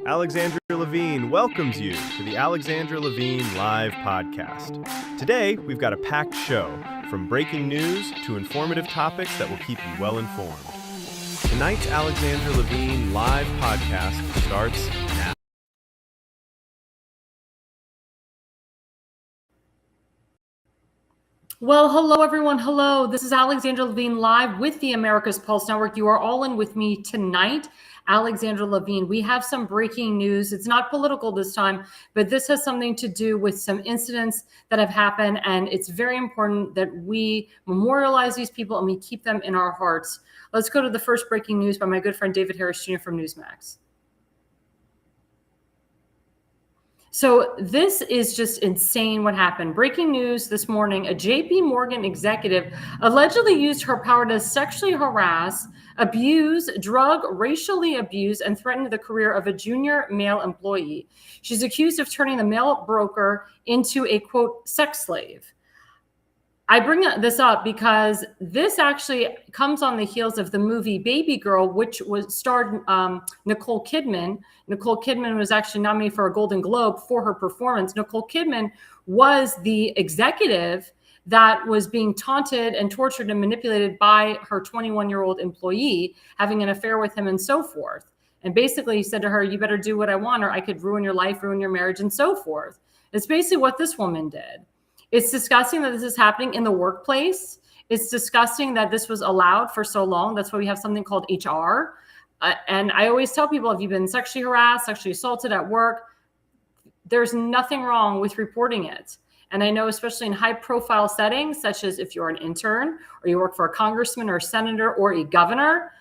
Alexandra Levine welcomes you to the Alexandra Levine Live Podcast. Today, we've got a packed show, from breaking news to informative topics that will keep you well informed. Tonight's Alexandra Levine Live Podcast starts now. Well, hello, everyone. Hello. This is Alexandra Levine live with the America's Pulse Network. You are all in with me tonight. Alexandra Levine. We have some breaking news. It's not political this time, but this has something to do with some incidents that have happened. And it's very important that we memorialize these people and we keep them in our hearts. Let's go to the first breaking news by my good friend David Harris Jr. from Newsmax. So this is just insane what happened. Breaking news this morning, a JP Morgan executive allegedly used her power to sexually harass, abuse, racially abuse, and threaten the career of a junior male employee. She's accused of turning the male broker into a, quote, sex slave. I bring this up because this actually comes on the heels of the movie Baby Girl, which was starred Nicole Kidman. Nicole Kidman was actually nominated for a Golden Globe for her performance. Nicole Kidman was the executive that was being taunted and tortured and manipulated by her 21-year-old employee, having an affair with him and so forth. And basically he said to her, you better do what I want or I could ruin your life, ruin your marriage, and so forth. It's basically what this woman did. It's disgusting that this is happening in the workplace. It's disgusting that this was allowed for so long. That's why we have something called HR. And I always tell people, if you've been sexually harassed, sexually assaulted at work, there's nothing wrong with reporting it. And I know, especially in high profile settings, such as if you're an intern or you work for a congressman or a senator or a governor,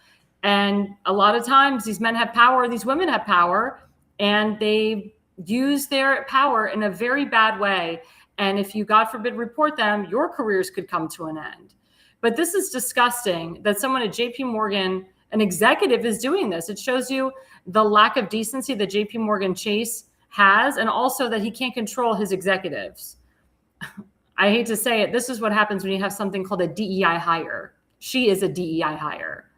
and a lot of times these men have power, these women have power, and they use their power in a very bad way. And if you, God forbid, report them, your careers could come to an end. But this is disgusting that someone at JP Morgan, an executive, is doing this. It shows you the lack of decency that JP Morgan Chase has, and also that he can't control his executives. I hate to say it. This is what happens when you have something called a DEI hire. She is a DEI hire.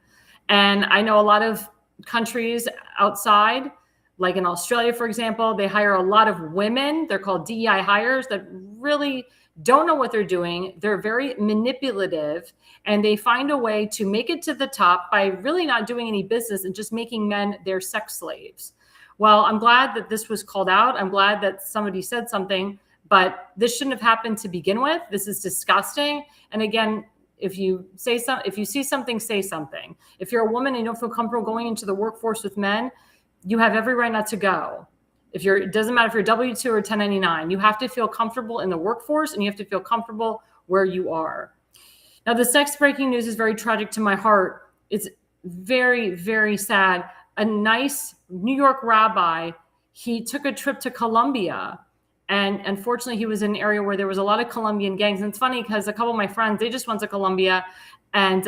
And I know a lot of countries outside, like in Australia, for example, they hire a lot of women. They're called DEI hires that really don't know what they're doing. They're very manipulative, and they find a way to make it to the top by really not doing any business and just making men their sex slaves. Well, I'm glad that this was called out. I'm glad that somebody said something, but this shouldn't have happened to begin with. This is disgusting. And again, if you see something, say something. If you're a woman and you don't feel comfortable going into the workforce with men, you have every right not to go. It doesn't matter if you're W-2 or 1099, you have to feel comfortable in the workforce and you have to feel comfortable where you are. Now, the sex breaking news is very tragic to my heart. It's very, very sad. A nice New York rabbi, he took a trip to Colombia, and unfortunately he was in an area where there was a lot of Colombian gangs. And it's funny because a couple of my friends, they just went to Colombia, and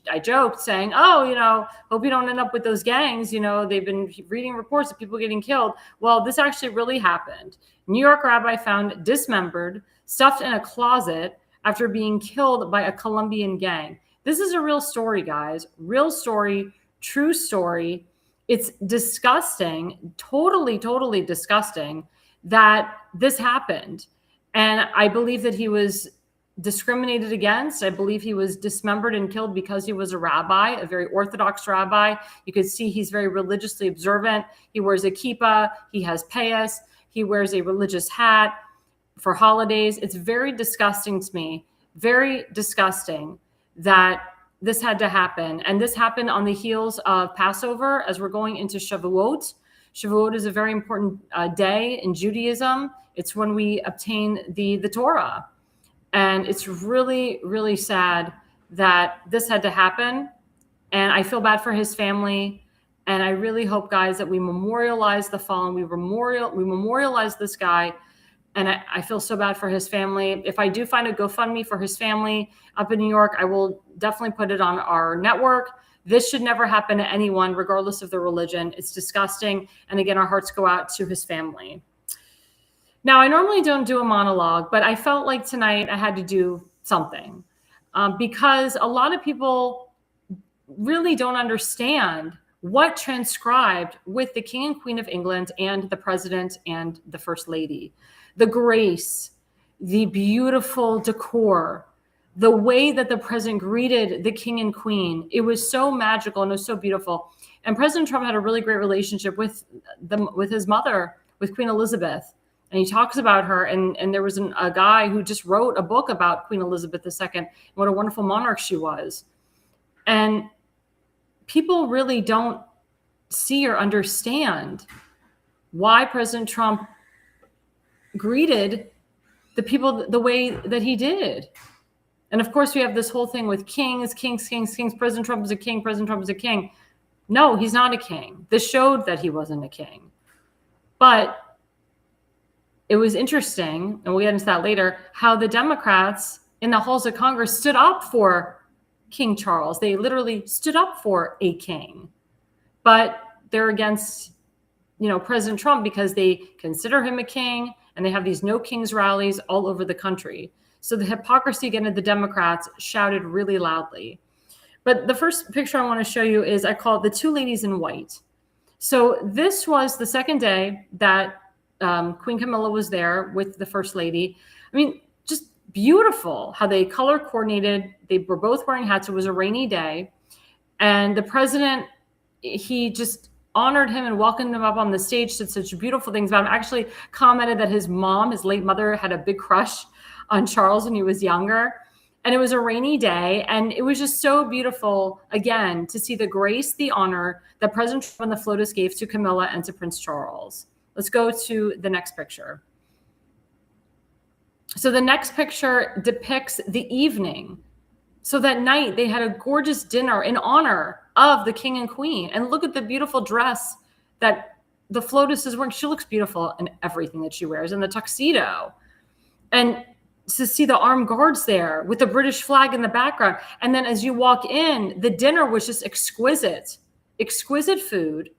I joked saying, hope you don't end up with those gangs. They've been reading reports of people getting killed. Well, this actually really happened. New York rabbi found dismembered, stuffed in a closet after being killed by a Colombian gang. This is a real story, guys. Real story, true story. It's disgusting, totally, totally disgusting that this happened. And I believe that he was discriminated against. I believe he was dismembered and killed because he was a rabbi, a very Orthodox rabbi. You could see he's very religiously observant. He wears a kippah. He has payas. He wears a religious hat for holidays. It's very disgusting to me, very disgusting that this had to happen. And this happened on the heels of Passover as we're going into Shavuot. Shavuot is a very important day in Judaism. It's when we obtain the Torah. And it's really, really sad that this had to happen. And I feel bad for his family. And I really hope, guys, that we memorialize the fallen. We memorialize this guy. And I feel so bad for his family. If I do find a GoFundMe for his family up in New York, I will definitely put it on our network. This should never happen to anyone, regardless of their religion. It's disgusting. And again, our hearts go out to his family. Now, I normally don't do a monologue, but I felt like tonight I had to do something because a lot of people really don't understand what transcribed with the King and Queen of England and the President and the First Lady. The grace, the beautiful decor, the way that the President greeted the King and Queen. It was so magical and it was so beautiful. And President Trump had a really great relationship with his mother, with Queen Elizabeth. And he talks about her. And there was a guy who just wrote a book about Queen Elizabeth II and what a wonderful monarch she was. And people really don't see or understand why President Trump greeted the people the way that he did. And of course, we have this whole thing with kings. President Trump is a king. President Trump is a king. No, he's not a king. This showed that he wasn't a king. But it was interesting, and we'll get into that later, how the Democrats in the halls of Congress stood up for King Charles. They literally stood up for a king. But they're against, President Trump because they consider him a king, and they have these no kings rallies all over the country. So the hypocrisy again of the Democrats shouted really loudly. But the first picture I want to show you is, I call it the two ladies in white. So this was the second day that Queen Camilla was there with the First Lady. I mean, just beautiful how they color coordinated. They were both wearing hats. It was a rainy day. And the president, he just honored him and welcomed him up on the stage, said such beautiful things about him. Actually commented that his mom, his late mother, had a big crush on Charles when he was younger. And it was a rainy day. And it was just so beautiful, again, to see the grace, the honor that President Trump and the FLOTUS gave to Camilla and to Prince Charles. Let's go to the next picture. So the next picture depicts the evening. So that night they had a gorgeous dinner in honor of the King and Queen. And look at the beautiful dress that the FLOTUS is wearing. She looks beautiful in everything that she wears, in the tuxedo. And to see the armed guards there with the British flag in the background. And then as you walk in, the dinner was just exquisite food.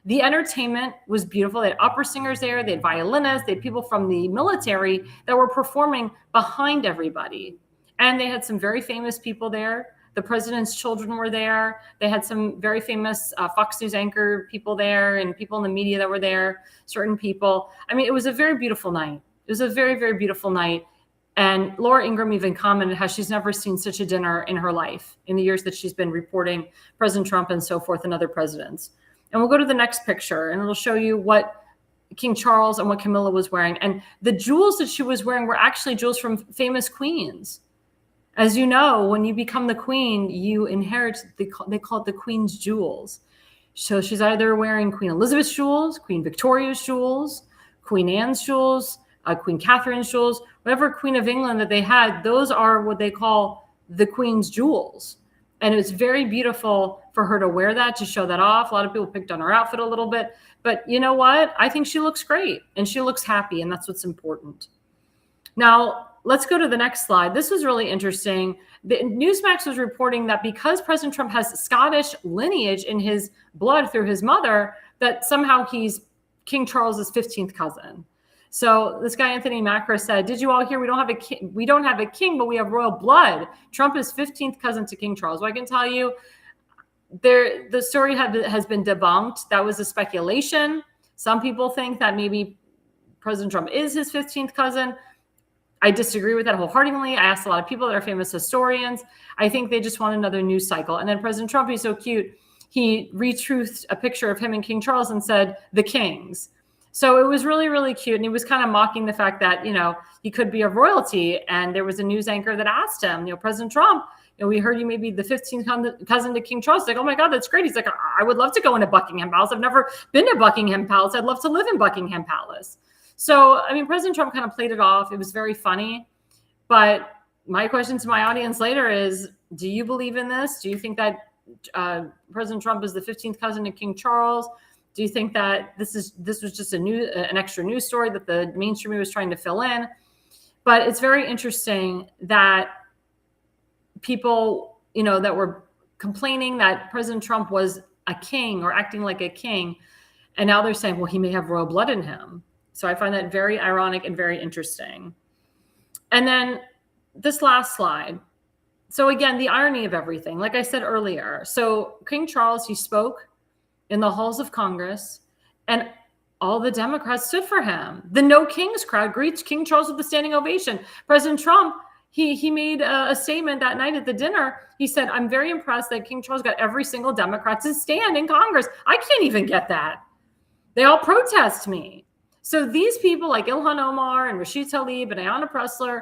The entertainment was beautiful. They had opera singers there. They had violinists. They had people from the military that were performing behind everybody. And they had some very famous people there. The president's children were there. They had some very famous Fox News anchor people there and people in the media that were there, certain people. I mean, it was a very beautiful night. It was a very, very beautiful night. And Laura Ingraham even commented how she's never seen such a dinner in her life in the years that she's been reporting President Trump and so forth and other presidents. And we'll go to the next picture and it'll show you what King Charles and what Camilla was wearing. And the jewels that she was wearing were actually jewels from famous queens. As you know, when you become the queen, you inherit, they call it the queen's jewels. So she's either wearing Queen Elizabeth's jewels, Queen Victoria's jewels, Queen Anne's jewels, Queen Catherine's jewels, whatever Queen of England that they had, those are what they call the queen's jewels. And it's very beautiful for her to wear that, to show that off. A lot of people picked on her outfit a little bit, but you know what? I think she looks great and she looks happy, and that's what's important. Now, let's go to the next slide. This was really interesting. The Newsmax was reporting that because President Trump has Scottish lineage in his blood through his mother, that somehow he's King Charles's 15th cousin. So this guy, Anthony Macra, said, did you all hear we don't have a king? We don't have a king, but we have royal blood. Trump is 15th cousin to King Charles. Well, I can tell you, the story has been debunked. That was a speculation. Some people think that maybe President Trump is his 15th cousin. I disagree with that wholeheartedly. I asked a lot of people that are famous historians. I think they just want another news cycle. And then President Trump, he's so cute. He retruthed a picture of him and King Charles and said, the kings. So it was really, really cute. And he was kind of mocking the fact that, he could be of royalty. And there was a news anchor that asked him, President Trump, we heard you may be the 15th cousin to King Charles. Like, oh my God, that's great. He's like, I would love to go into Buckingham Palace. I've never been to Buckingham Palace. I'd love to live in Buckingham Palace. So, President Trump kind of played it off. It was very funny. But my question to my audience later is, do you believe in this? Do you think that President Trump is the 15th cousin to King Charles? Do you think that this was just an extra news story that the mainstream media was trying to fill in? But it's very interesting that people, that were complaining that President Trump was a king or acting like a king, and now they're saying, well, he may have royal blood in him. So I find that very ironic and very interesting. And then this last slide. So again, the irony of everything, like I said earlier. So King Charles, he spoke in the halls of Congress, and all the Democrats stood for him. The No Kings crowd greets King Charles with a standing ovation. President Trump, he made a statement that night at the dinner. He said, I'm very impressed that King Charles got every single Democrat to stand in Congress. I can't even get that. They all protest me. So these people like Ilhan Omar and Rashid Tlaib and Ayanna Pressley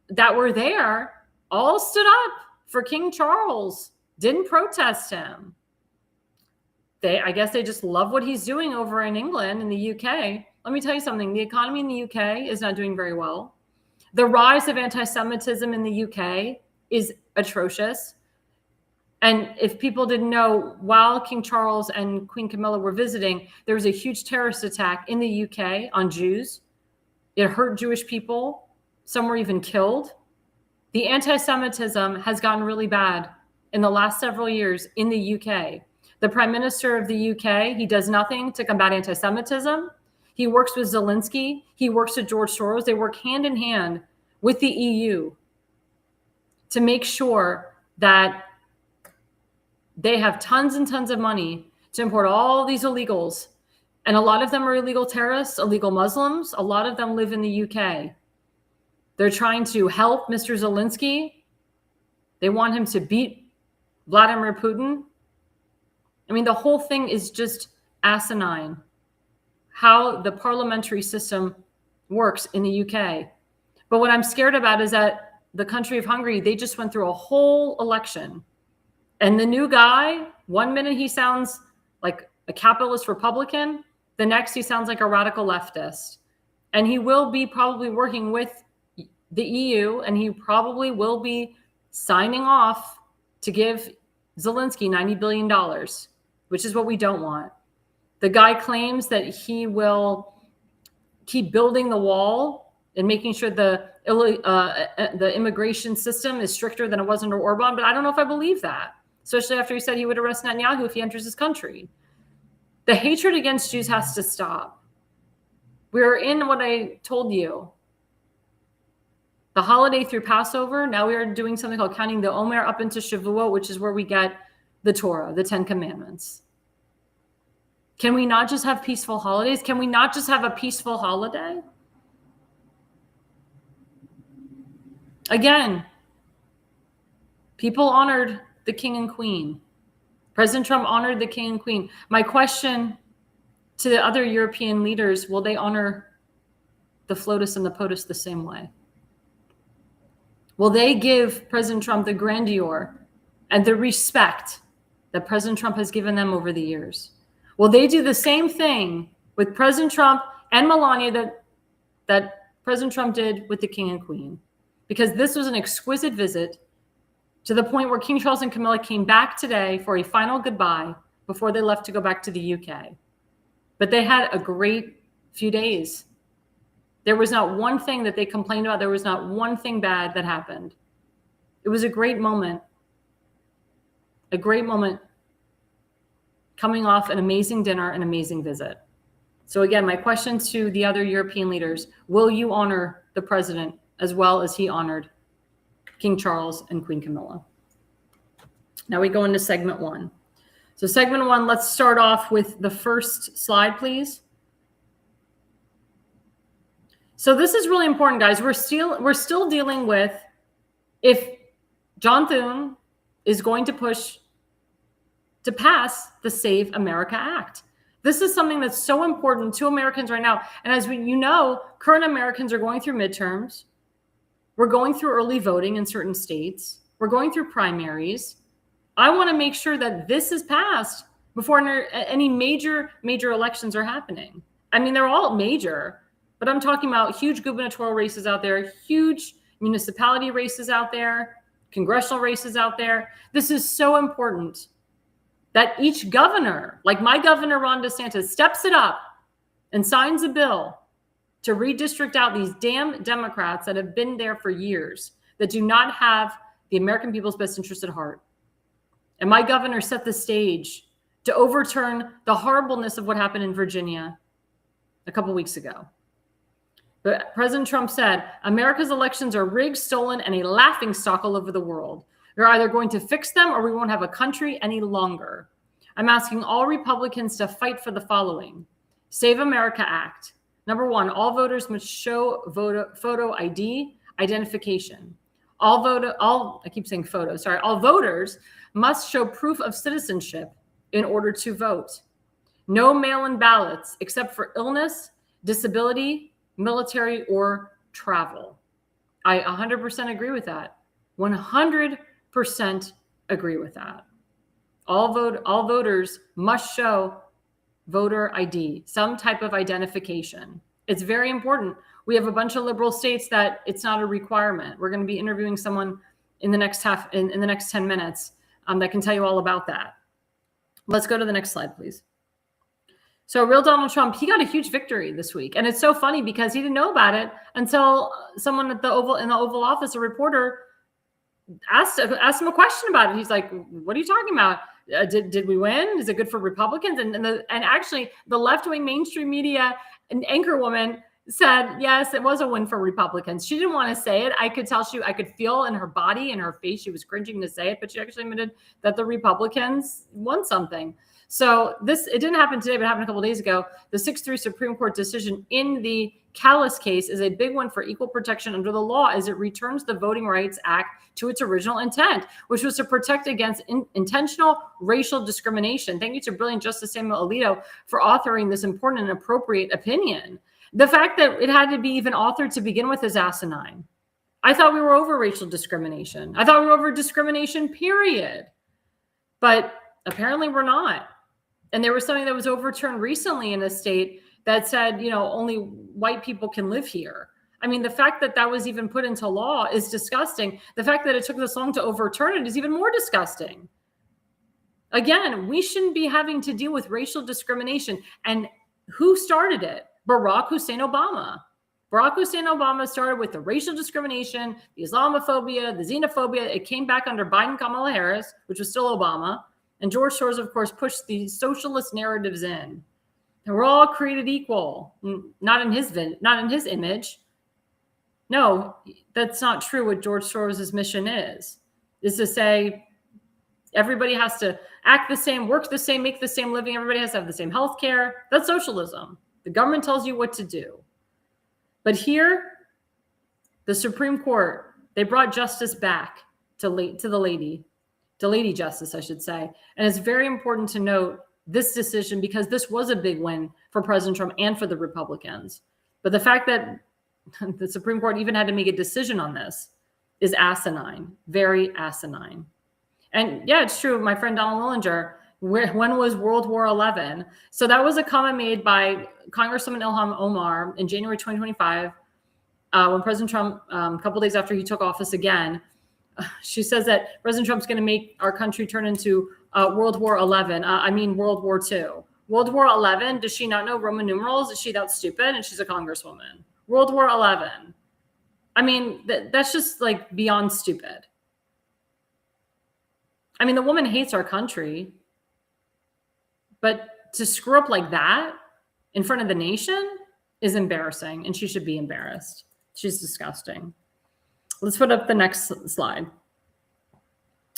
that were there all stood up for King Charles, didn't protest him. I guess they just love what he's doing over in England, in the UK. Let me tell you something. The economy in the UK is not doing very well. The rise of anti-Semitism in the UK is atrocious. And if people didn't know, while King Charles and Queen Camilla were visiting, there was a huge terrorist attack in the UK on Jews. It hurt Jewish people. Some were even killed. The anti-Semitism has gotten really bad in the last several years in the UK. The Prime Minister of the UK, he does nothing to combat anti-Semitism. He works with Zelensky. He works with George Soros. They work hand in hand with the EU to make sure that they have tons and tons of money to import all these illegals. And a lot of them are illegal terrorists, illegal Muslims. A lot of them live in the UK. They're trying to help Mr. Zelensky. They want him to beat Vladimir Putin. I mean, the whole thing is just asinine, how the parliamentary system works in the UK. But what I'm scared about is that the country of Hungary, they just went through a whole election. And the new guy, one minute he sounds like a capitalist Republican, the next he sounds like a radical leftist. And he will be probably working with the EU, and he probably will be signing off to give Zelensky $90 billion, which is what we don't want. The guy claims that he will keep building the wall and making sure the immigration system is stricter than it was under Orban, but I don't know if I believe that, especially after he said he would arrest Netanyahu if he enters his country. The hatred against Jews has to stop. We're in what I told you, the holiday through Passover. Now we are doing something called counting the Omer up into Shavuot, which is where we get the Torah, the 10 Commandments. Can we not just have peaceful holidays? Can we not just have a peaceful holiday? Again, people honored the king and queen. President Trump honored the king and queen. My question to the other European leaders, will they honor the FLOTUS and the POTUS the same way? Will they give President Trump the grandeur and the respect that President Trump has given them over the years? Will they do the same thing with President Trump and Melania that President Trump did with the king and queen? Because this was an exquisite visit, to the point where King Charles and Camilla came back today for a final goodbye before they left to go back to the UK. But they had a great few days. There was not one thing that they complained about. There was not one thing bad that happened. It was a great moment. A great moment coming off an amazing dinner, an amazing visit. So again, my question to the other European leaders, will you honor the president as well as he honored King Charles and Queen Camilla? Now we go into segment one. So segment one, let's start off with the first slide, please. So this is really important, guys. We're still dealing with if John Thune is going to push to pass the Save America Act. This is something that's so important to Americans right now. And as you know, current Americans are going through midterms. We're going through early voting in certain states. We're going through primaries. I want to make sure that this is passed before any major elections are happening. I mean, they're all major, but I'm talking about huge gubernatorial races out there, huge municipality races out there, congressional races out there. This is so important that each governor, like my governor, Ron DeSantis, steps it up and signs a bill to redistrict out these damn Democrats that have been there for years, that do not have the American people's best interest at heart. And my governor set the stage to overturn the horribleness of what happened in Virginia a couple weeks ago. But President Trump said, America's elections are rigged, stolen, and a laughingstock all over the world. They're either going to fix them or we won't have a country any longer. I'm asking all Republicans to fight for the following. Save America Act. Number 1, all voters must show photo ID identification. All voters must show proof of citizenship in order to vote. No mail-in ballots except for illness, disability, military, or travel. I 100% agree with that. 100% agree with that. All voters must show voter ID, some type of identification. It's very important. We have a bunch of liberal states that it's not a requirement. We're going to be interviewing someone in the next 10 minutes that can tell you all about that. Let's go to the next slide, please. So real Donald Trump, he got a huge victory this week. And it's so funny because he didn't know about it until someone in the Oval Office, a reporter, asked him a question about it. He's like, what are you talking about? Did we win? Is it good for Republicans? And actually the left-wing mainstream media and anchor woman said, yes, it was a win for Republicans. She didn't want to say it. I could tell I could feel in her body and her face, she was cringing to say it, but she actually admitted that the Republicans won something. So it didn't happen today, but it happened a couple of days ago. The 6-3 Supreme Court decision in the Callis case is a big one for equal protection under the law as it returns the Voting Rights Act to its original intent, which was to protect against intentional racial discrimination. Thank you to brilliant Justice Samuel Alito for authoring this important and appropriate opinion. The fact that it had to be even authored to begin with is asinine. I thought we were over racial discrimination. I thought we were over discrimination, period. But apparently we're not. And there was something that was overturned recently in a state that said, only white people can live here. I mean, the fact that that was even put into law is disgusting. The fact that it took this long to overturn it is even more disgusting. Again, we shouldn't be having to deal with racial discrimination. And who started it? Barack Hussein Obama. Barack Hussein Obama started with the racial discrimination, the Islamophobia, the xenophobia. It came back under Biden, Kamala Harris, which was still Obama. And George Soros, of course, pushed the socialist narratives in. And we're all created equal, not in his image. No, that's not true. What George Soros' mission is to say everybody has to act the same, work the same, make the same living. Everybody has to have the same health care. That's socialism. The government tells you what to do. But here, the Supreme Court, they brought justice back to Lady Justice, I should say. And it's very important to note this decision because this was a big win for President Trump and for the Republicans. But the fact that the Supreme Court even had to make a decision on this is asinine, very asinine. And yeah, it's true. My friend Donald Willinger, when was World War XI? So that was a comment made by Congresswoman Ilhan Omar in January 2025 when President Trump, a couple days after he took office again, she says that President Trump's going to make our country turn into World War XI. World War II. World War XI, does she not know Roman numerals? Is she that stupid? And she's a congresswoman. World War XI. I mean, that's just like beyond stupid. I mean, the woman hates our country. But to screw up like that in front of the nation is embarrassing, and she should be embarrassed. She's disgusting. Let's put up the next slide.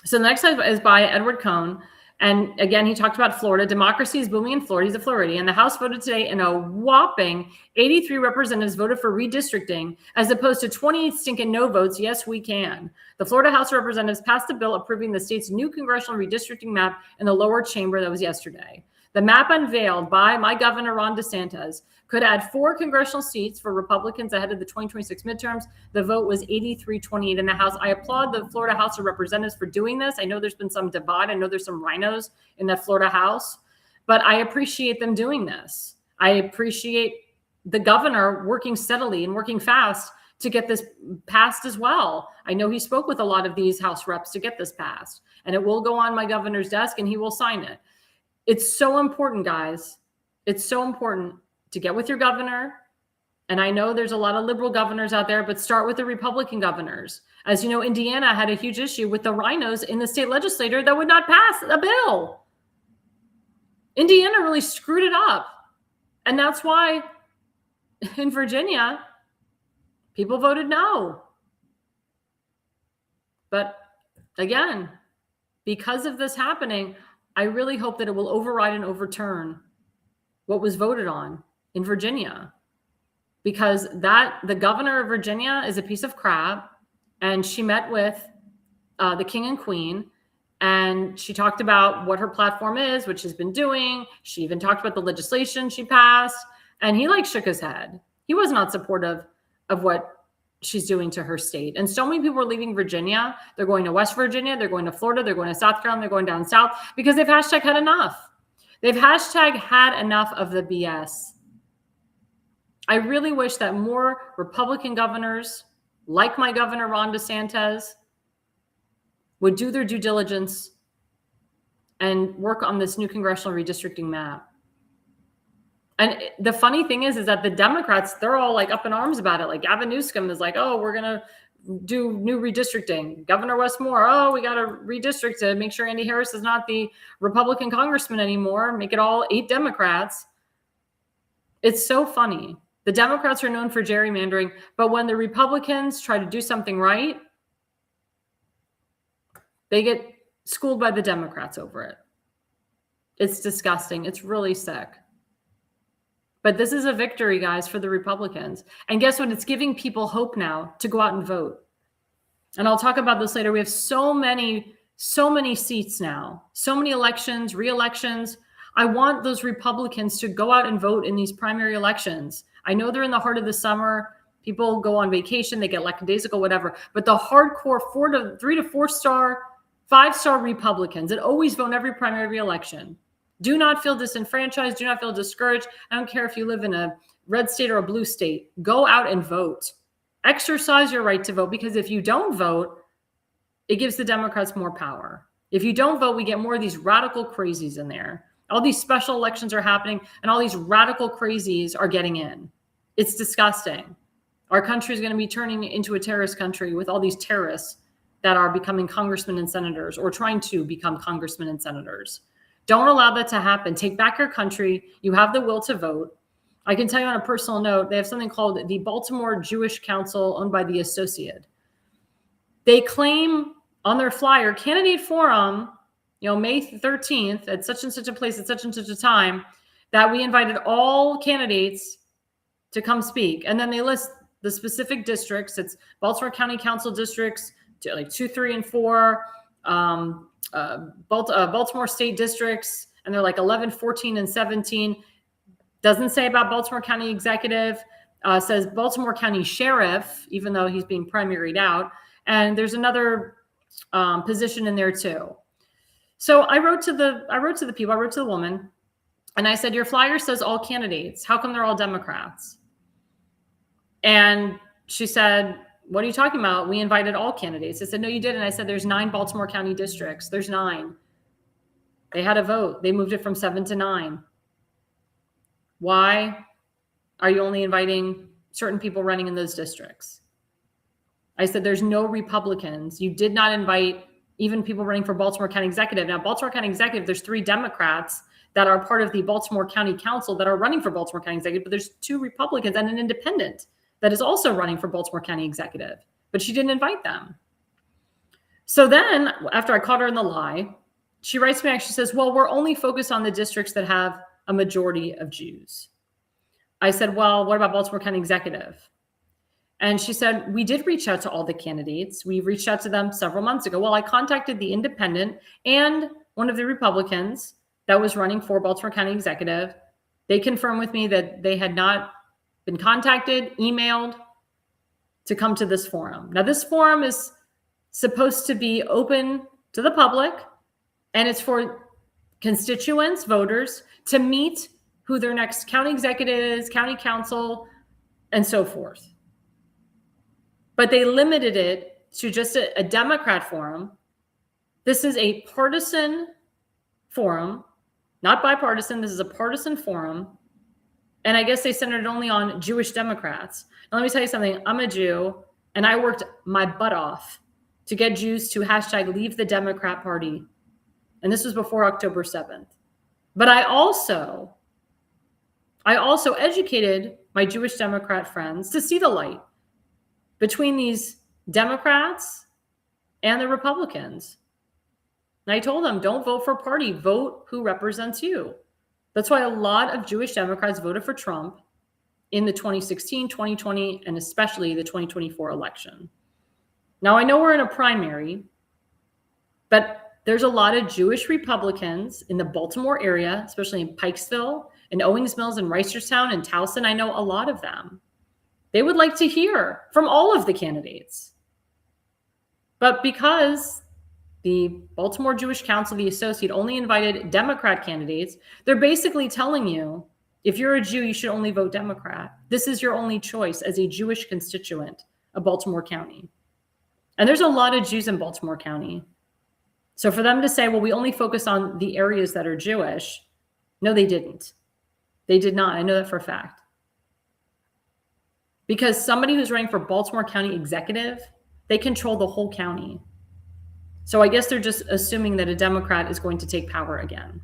So the next slide is by Edward Cohn. And again, he talked about Florida. Democracy is booming in Florida. He's a Floridian. The House voted today and a whopping 83 representatives voted for redistricting as opposed to 28 stinking no votes. Yes, we can. The Florida House of Representatives passed a bill approving the state's new congressional redistricting map in the lower chamber. That was yesterday. The map unveiled by my governor, Ron DeSantis, could add 4 congressional seats for Republicans ahead of the 2026 midterms. The vote was 83-28 in the House. I applaud the Florida House of Representatives for doing this. I know there's been some divide. I know there's some rhinos in that Florida House, but I appreciate them doing this. I appreciate the governor working steadily and working fast to get this passed as well. I know he spoke with a lot of these House reps to get this passed, and it will go on my governor's desk and he will sign it. It's so important, guys. It's so important to get with your governor. And I know there's a lot of liberal governors out there, but start with the Republican governors. As you know, Indiana had a huge issue with the rhinos in the state legislature that would not pass a bill. Indiana really screwed it up. And that's why in Virginia, people voted no. But again, because of this happening, I really hope that it will override and overturn what was voted on in Virginia, because the governor of Virginia is a piece of crap. And she met with the king and queen, and she talked about what her platform is, what she's been doing. She even talked about the legislation she passed, and he shook his head. He was not supportive of what she's doing to her state. And so many people are leaving Virginia. They're going to West Virginia, they're going to Florida, they're going to South Carolina, they're going down south because they've hashtag had enough. They've hashtag had enough of the BS. I really wish that more Republican governors, like my governor, Ron DeSantis, would do their due diligence and work on this new congressional redistricting map. And the funny thing is that the Democrats, they're all up in arms about it. Like Gavin Newsom is oh, we're going to do new redistricting. Governor Westmore, oh, we got to redistrict to make sure Andy Harris is not the Republican congressman anymore. Make it all 8 Democrats. It's so funny. The Democrats are known for gerrymandering, but when the Republicans try to do something right, they get schooled by the Democrats over it. It's disgusting. It's really sick. But this is a victory, guys, for the Republicans. And guess what? It's giving people hope now to go out and vote. And I'll talk about this later. We have so many seats now, so many elections, re-elections. I want those Republicans to go out and vote in these primary elections. I know they're in the heart of the summer. People go on vacation, they get lackadaisical, whatever. But the hardcore 3 to 4 star, 5-star Republicans that always vote in every primary re-election, do not feel disenfranchised. Do not feel discouraged. I don't care if you live in a red state or a blue state. Go out and vote. Exercise your right to vote, because if you don't vote, it gives the Democrats more power. If you don't vote, we get more of these radical crazies in there. All these special elections are happening, and all these radical crazies are getting in. It's disgusting. Our country is going to be turning into a terrorist country with all these terrorists that are becoming congressmen and senators, or trying to become congressmen and senators. Don't allow that to happen. Take back your country. You have the will to vote. I can tell you on a personal note, they have something called the Baltimore Jewish Council, owned by the Associated. They claim on their flyer, candidate forum, May 13th at such and such a place at such and such a time, that we invited all candidates to come speak. And then they list the specific districts. It's Baltimore County Council districts, 2, 3, and 4, Baltimore state districts, and they're 11, 14, and 17. Doesn't say about Baltimore County Executive, says Baltimore County Sheriff, even though he's being primaried out. And there's another position in there too. So I wrote to the people, I wrote to the woman, and I said, your flyer says all candidates. How come they're all Democrats? And she said, what are you talking about? We invited all candidates. I said, no, you didn't. I said, there's 9 Baltimore County districts. There's 9. They had a vote. They moved it from 7 to 9. Why are you only inviting certain people running in those districts? I said, there's no Republicans. You did not invite even people running for Baltimore County Executive. Now, Baltimore County Executive, there's 3 Democrats that are part of the Baltimore County Council that are running for Baltimore County Executive, but there's 2 Republicans and an independent that is also running for Baltimore County Executive, but she didn't invite them. So then, after I caught her in the lie, she writes me back, she says, well, we're only focused on the districts that have a majority of Jews. I said, well, what about Baltimore County Executive? And she said, we did reach out to all the candidates. We reached out to them several months ago. Well, I contacted the independent and one of the Republicans that was running for Baltimore County Executive. They confirmed with me that they had not been contacted, emailed to come to this forum. Now, this forum is supposed to be open to the public, and it's for constituents, voters, to meet who their next county executive is, county council, and so forth. But they limited it to just a Democrat forum. This is a partisan forum, not bipartisan. This is a partisan forum. And I guess they centered it only on Jewish Democrats. Now, let me tell you something. I'm a Jew, and I worked my butt off to get Jews to hashtag leave the Democrat Party. And this was before October 7th. But I also educated my Jewish Democrat friends to see the light between these Democrats and the Republicans. And I told them, don't vote for party, vote who represents you. That's why a lot of Jewish Democrats voted for Trump in the 2016, 2020, and especially the 2024 election. Now, I know we're in a primary, but there's a lot of Jewish Republicans in the Baltimore area, especially in Pikesville, in Owings Mills, and Reisterstown, and Towson. I know a lot of them. They would like to hear from all of the candidates. But because the Baltimore Jewish Council, the Associate, only invited Democrat candidates, they're basically telling you, if you're a Jew, you should only vote Democrat. This is your only choice as a Jewish constituent of Baltimore County. And there's a lot of Jews in Baltimore County. So for them to say, well, we only focus on the areas that are Jewish, no, they didn't. They did not. I know that for a fact. Because somebody who's running for Baltimore County executive, they control the whole county. So I guess they're just assuming that a Democrat is going to take power again.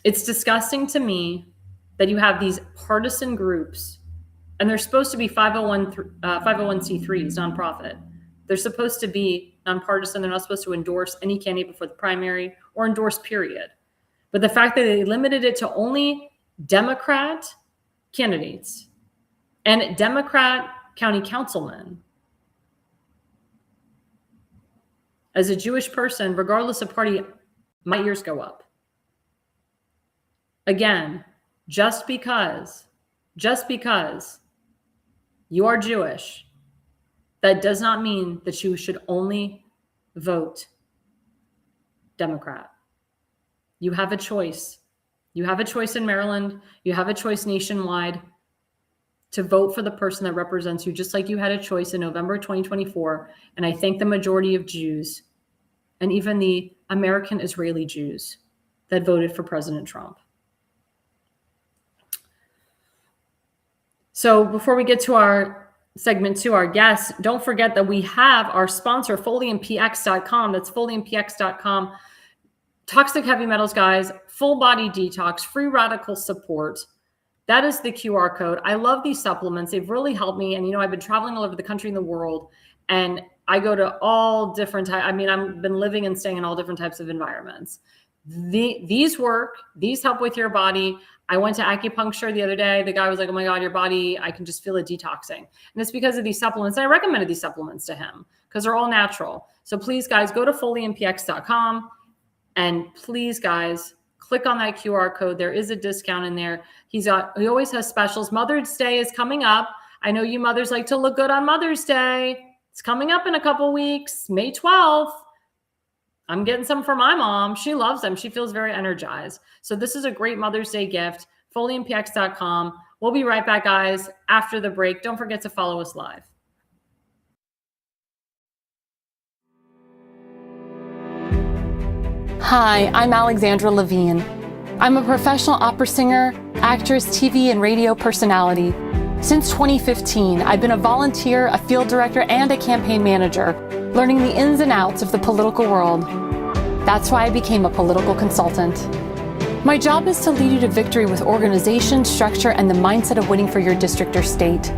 It's disgusting to me that you have these partisan groups, and they're supposed to be 501c3s, nonprofit. They're supposed to be nonpartisan. They're not supposed to endorse any candidate before the primary or endorse, period. But the fact that they limited it to only Democrat candidates and Democrat county councilmen. As a Jewish person, regardless of party, my ears go up. Again, just because you are Jewish, that does not mean that you should only vote Democrat. You have a choice. You have a choice in Maryland. You have a choice nationwide to vote for the person that represents you, just like you had a choice in November 2024. And I thank the majority of Jews and even the American Israeli Jews that voted for President Trump. So before we get to our segment 2, our guests, don't forget that we have our sponsor, FoliumPX.com. That's FoliumPX.com. Toxic heavy metals, guys, full body detox, free radical support. That is the QR code. I love these supplements. They've really helped me. And, I've been traveling all over the country and the world, and I go to all different types. I've been living and staying in all different types of environments. These work. These help with your body. I went to acupuncture the other day. The guy was like, oh my God, your body, I can just feel it detoxing. And it's because of these supplements. And I recommended these supplements to him because they're all natural. So please, guys, go to FoliumPX.com. And please, guys, click on that QR code. There is a discount in there. He always has specials. Mother's Day is coming up. I know you mothers like to look good on Mother's Day. It's coming up in a couple weeks, May 12th. I'm getting some for my mom. She loves them. She feels very energized. So this is a great Mother's Day gift. FoliumPX.com. We'll be right back, guys, after the break. Don't forget to follow us live. Hi, I'm Alexandra Levine. I'm a professional opera singer, actress, TV, and radio personality. Since 2015, I've been a volunteer, a field director, and a campaign manager, learning the ins and outs of the political world. That's why I became a political consultant. My job is to lead you to victory with organization, structure, and the mindset of winning for your district or state.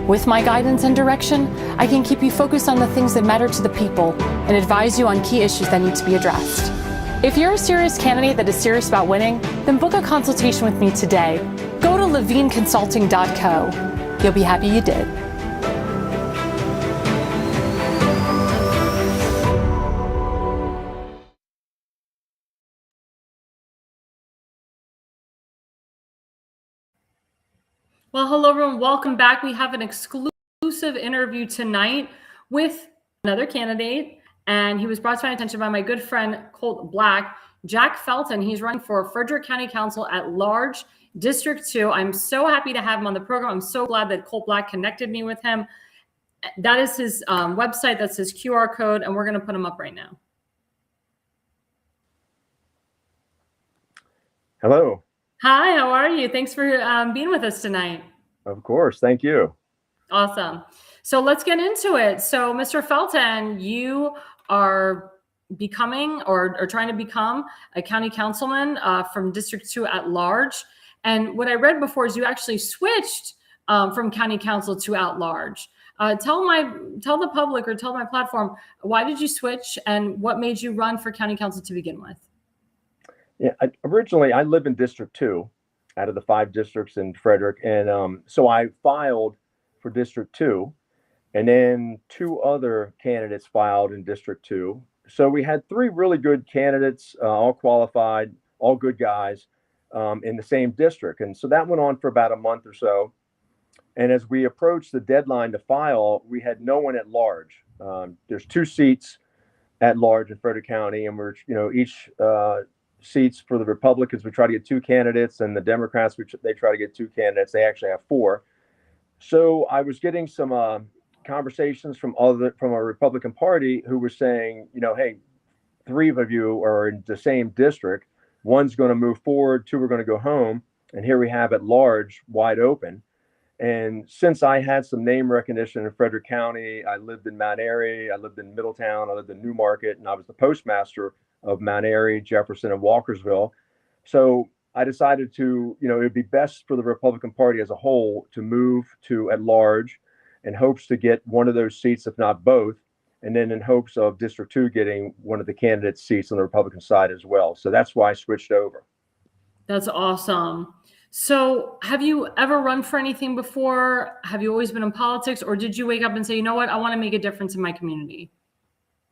With my guidance and direction, I can keep you focused on the things that matter to the people and advise you on key issues that need to be addressed. If you're a serious candidate that is serious about winning, then book a consultation with me today. Go to levineconsulting.co. You'll be happy you did. Well, hello, everyone. Welcome back. We have an exclusive interview tonight with another candidate, and he was brought to my attention by my good friend, Colt Black, Jack Felton. He's running for Fredrick County Council at Large, District 2. I'm so happy to have him on the program. I'm so glad that Colt Black connected me with him. That is his website. That's his QR code, and we're going to put him up right now. Hello. Hi, how are you? Thanks for being with us tonight. Of course. Thank you. Awesome. So let's get into it. So, Mr. Felton, you are becoming or trying to become a county councilman from District 2 at Large. And what I read before is you actually switched from county council to at large. Tell the public, or tell my platform, why did you switch and what made you run for county council to begin with? Yeah, originally I live in District 2 out of the 5 districts in Fredrick. And so I filed for District 2, and then 2 other candidates filed in District 2. So we had 3 really good candidates, all qualified, all good guys, in the same district. And so that went on for about a month or so. And as we approached the deadline to file, we had no one at large. There's 2 seats at large in Frederick County, and we're, each seats for the Republicans, we try to get 2 candidates, and the Democrats, they try to get 2 candidates. They actually have 4. So I was getting some conversations from our Republican Party who were saying, hey, 3 of you are in the same district. One's going to move forward, 2 are going to go home, and here we have at large wide open. And since I had some name recognition in Frederick County, I lived in Mount Airy, I lived in Middletown, I lived in Newmarket, and I was the postmaster of Mount Airy, Jefferson, and Walkersville. So I decided to, it would be best for the Republican Party as a whole to move to at large, in hopes to get one of those seats, if not both, and then in hopes of District 2 getting one of the candidates' seats on the Republican side as well. So that's why I switched over. That's awesome. So have you ever run for anything before? Have you always been in politics, or did you wake up and say, you know what, I want to make a difference in my community?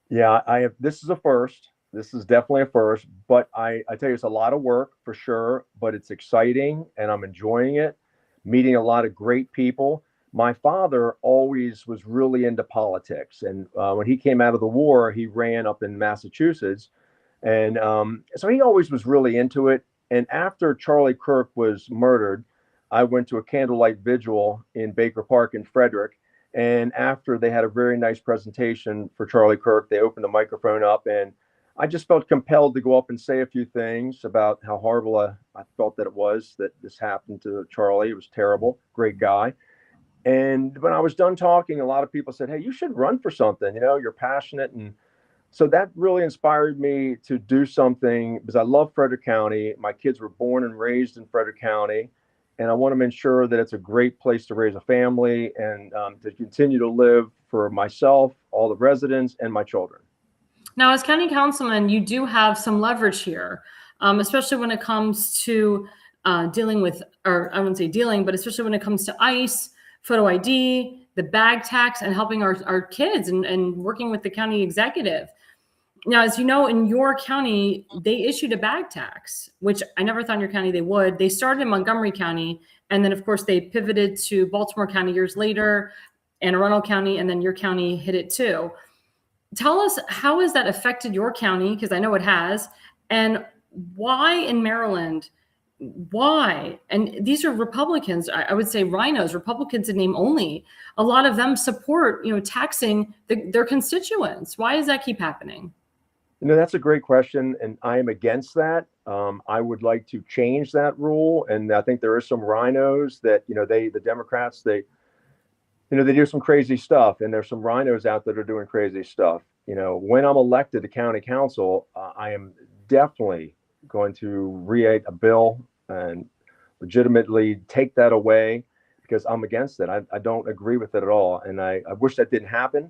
Yeah, I have. This is a first. This is definitely a first, but I tell you, it's a lot of work for sure, but it's exciting and I'm enjoying it, meeting a lot of great people. My father always was really into politics. And when he came out of the war, he ran up in Massachusetts. And so he always was really into it. And after Charlie Kirk was murdered, I went to a candlelight vigil in Baker Park in Frederick. And after they had a very nice presentation for Charlie Kirk, they opened the microphone up, and I just felt compelled to go up and say a few things about how horrible I felt that it was that this happened to Charlie. It was terrible, great guy. And when I was done talking, a lot of people said, hey, you should run for something. You're passionate. And so that really inspired me to do something, because I love Frederick County. My kids were born and raised in Frederick County, and I want to ensure that it's a great place to raise a family and to continue to live for myself, all the residents, and my children. Now, as county councilman, you do have some leverage here, especially when it comes to dealing with, or I wouldn't say dealing, but especially when it comes to ICE, photo ID, the bag tax, and helping our kids and working with the county executive. Now, as you know, in your county, they issued a bag tax, which I never thought in your county they would. They started in Montgomery County, and then, of course, they pivoted to Baltimore County years later, Anne Arundel County, and then your county hit it too. Tell us, how has that affected your county? Because I know it has. And why in Maryland? Why? And these are Republicans, I would say rhinos, Republicans in name only. A lot of them support, taxing their constituents. Why does that keep happening? That's a great question, and I am against that. I would like to change that rule, and I think there are some rhinos that, the Democrats, they do some crazy stuff, and there's some rhinos out that are doing crazy stuff. When I'm elected to county council, I am definitely going to create a bill and legitimately take that away, because I'm against it. I don't agree with it at all, and I wish that didn't happen.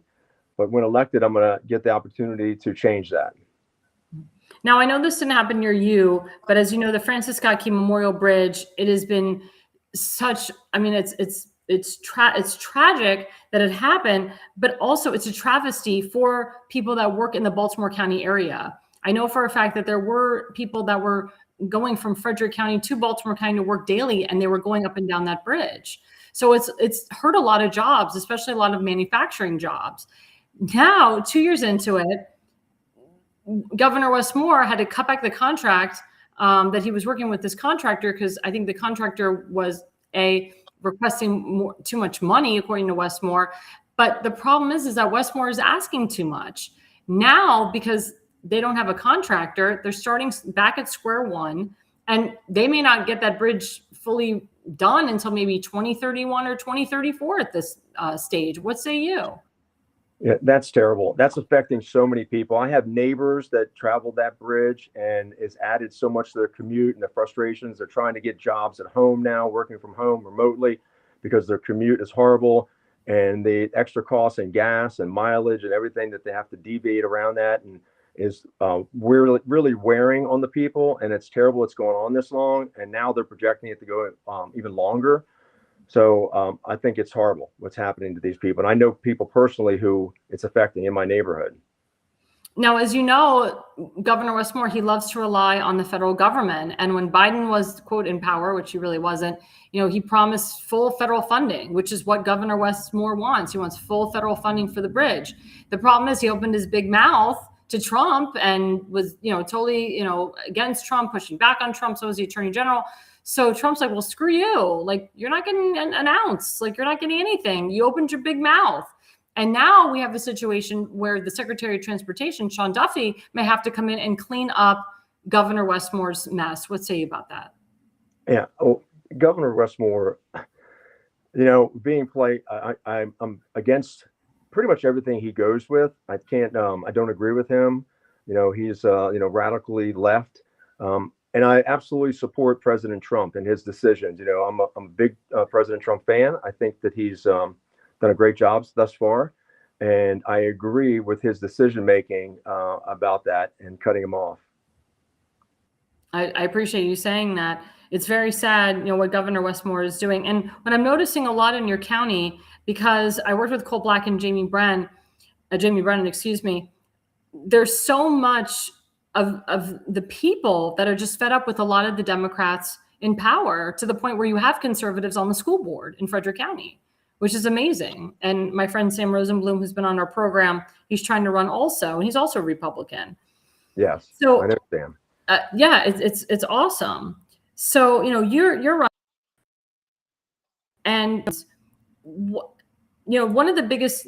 But when elected, I'm going to get the opportunity to change that. Now, I know this didn't happen near you, but as you know, the Francis Scott Key Memorial Bridge, it has been such, it's tragic that it happened, but also it's a travesty for people that work in the Baltimore County area. I know for a fact that there were people that were going from Frederick County to Baltimore County to work daily, and they were going up and down that bridge. So it's hurt a lot of jobs, especially a lot of manufacturing jobs. Now, 2 years into it, Governor Westmore had to cut back the contract that he was working with this contractor, because I think the contractor was requesting too much money, according to Westmore. But the problem is that Westmore is asking too much. Now, because they don't have a contractor, they're starting back at square one, and they may not get that bridge fully done until maybe 2031 or 2034 at this stage. What say you? Yeah, that's terrible. That's affecting so many people. I have neighbors that travel that bridge, and it's added so much to their commute and the frustrations. They're trying to get jobs at home now, working from home remotely, because their commute is horrible. and the extra costs and gas and mileage and everything that they have to deviate around that, and is really, really wearing on the people. And it's terrible it's going on this long, and now they're projecting it to go even longer. So I think it's horrible what's happening to these people. And I know people personally who it's affecting in my neighborhood. Now, as you know, Governor Westmore, he loves to rely on the federal government. And when Biden was, quote, in power, which he really wasn't, he promised full federal funding, which is what Governor Westmore wants. He wants full federal funding for the bridge. The problem is he opened his big mouth to Trump and was, totally, against Trump, pushing back on Trump. So was the attorney general. So Trump's like, well, screw you. Like, you're not getting an ounce. Like, you're not getting anything. You opened your big mouth. And now we have a situation where the Secretary of Transportation, Sean Duffy, may have to come in and clean up Governor Westmore's mess. What say you about that? Yeah. Oh, Governor Westmore, being polite, I'm against pretty much everything he goes with. I don't agree with him. He's, radically left. And I absolutely support President Trump and his decisions. I'm a big President Trump fan. I think that he's done a great job thus far. And I agree with his decision making about that and cutting him off. I appreciate you saying that. It's very sad, what Governor Westmore is doing. And what I'm noticing a lot in your county, because I worked with Cole Black and Jamie Brennan, there's so much of the people that are just fed up with a lot of the Democrats in power, to the point where you have conservatives on the school board in Fredrick County, which is amazing. And my friend Sam Rosenblum, who's been on our program, he's trying to run also, and he's also a Republican. Yes, so I know Sam. Yeah, it's awesome. So you're right, and one of the biggest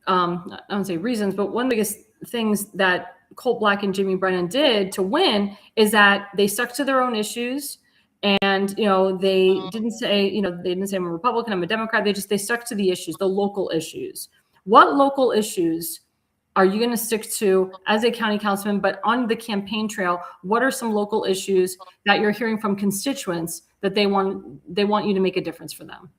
I don't say reasons, but one of the biggest things that Colt Black and Jimmy Brennan did to win is that they stuck to their own issues. And, they didn't say, I'm a Republican, I'm a Democrat. They stuck to the issues, the local issues. What local issues are you going to stick to as a county councilman? But on the campaign trail, what are some local issues that you're hearing from constituents that they want you to make a difference for them?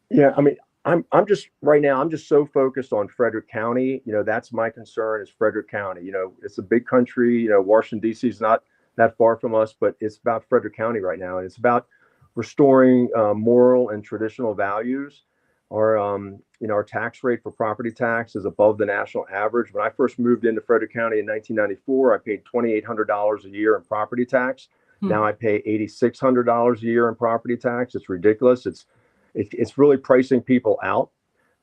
Yeah, I mean, I'm just right now, I'm just so focused on Fredrick County. That's my concern, is Fredrick County. It's a big country. Washington, D.C. is not that far from us, but it's about Fredrick County right now. And it's about restoring moral and traditional values. Our tax rate for property tax is above the national average. When I first moved into Fredrick County in 1994, I paid $2,800 a year in property tax. Now I pay $8,600 a year in property tax. It's ridiculous. It's really pricing people out,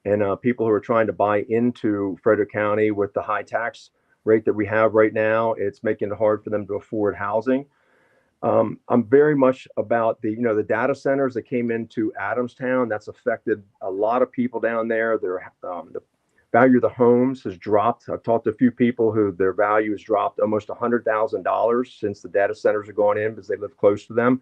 and people who are trying to buy into Fredrick County with the high tax rate that we have right now, it's making it hard for them to afford housing. I'm very much about the data centers that came into Adamstown. That's affected a lot of people down there. The value of the homes has dropped. I've talked to a few people who their value has dropped almost $100,000 since the data centers are going in because they live close to them.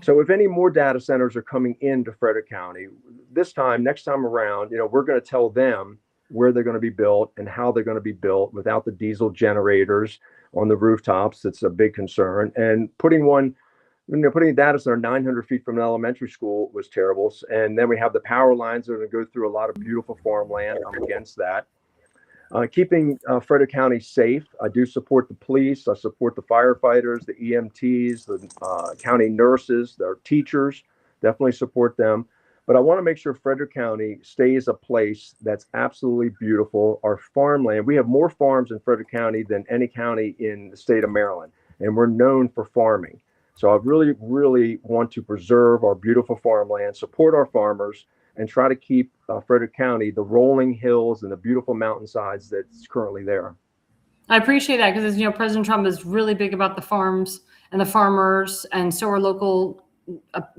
So if any more data centers are coming into Fredrick County, next time around, we're going to tell them where they're going to be built and how they're going to be built without the diesel generators on the rooftops. It's a big concern. And putting a data center 900 feet from an elementary school was terrible. And then we have the power lines that are going to go through a lot of beautiful farmland. I'm against that. Keeping Fredrick County safe. I do support the police. I support the firefighters, the EMTs, the county nurses, our teachers. Definitely support them. But I want to make sure Fredrick County stays a place that's absolutely beautiful. Our farmland, we have more farms in Fredrick County than any county in the state of Maryland, and we're known for farming. So I really, really want to preserve our beautiful farmland, support our farmers, and try to keep Fredrick County, the rolling hills and the beautiful mountainsides that's currently there. I appreciate that, because, President Trump is really big about the farms and the farmers, and so are local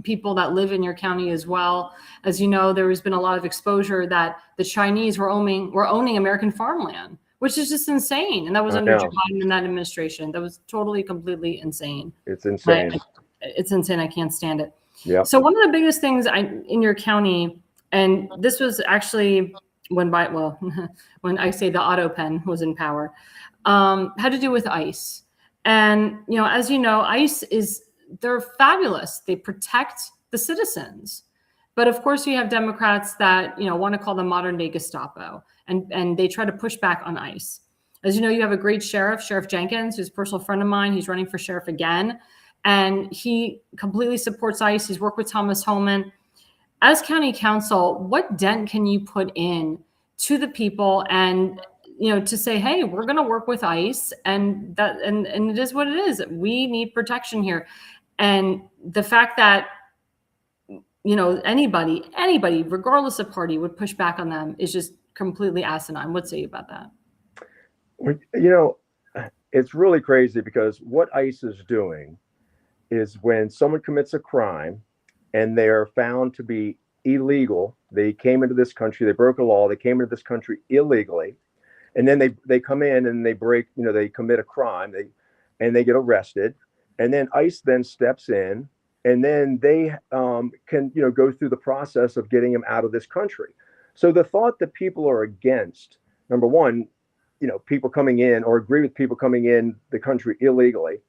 people that live in your county as well. As you know, there has been a lot of exposure that the Chinese were owning American farmland, which is just insane. And that was under Joe Biden and that administration. That was totally, completely insane. It's insane. It's insane. I can't stand it. Yeah. So one of the biggest things in your county, and this was actually when I say the auto pen was in power, had to do with ICE. And, as you know, ICE they're fabulous. They protect the citizens. But of course, you have Democrats that, want to call them modern day Gestapo, and they try to push back on ICE. As you know, you have a great sheriff, Sheriff Jenkins, who's a personal friend of mine. He's running for sheriff again, and he completely supports ICE. He's worked with Thomas Homan. As county council, what dent can you put in to the people and, to say, hey, we're going to work with ICE, and it is what it is. We need protection here. And the fact that, anybody, regardless of party, would push back on them is just completely asinine. What say you about that? It's really crazy, because what ICE is doing is when someone commits a crime and they're found to be illegal, they came into this country, they broke a law, they came into this country illegally, and then they come in and they break, they commit a crime, they get arrested, and then ICE then steps in, and then they can go through the process of getting them out of this country. So the thought that people are against, number one, people coming in, or agree with people coming in the country illegally,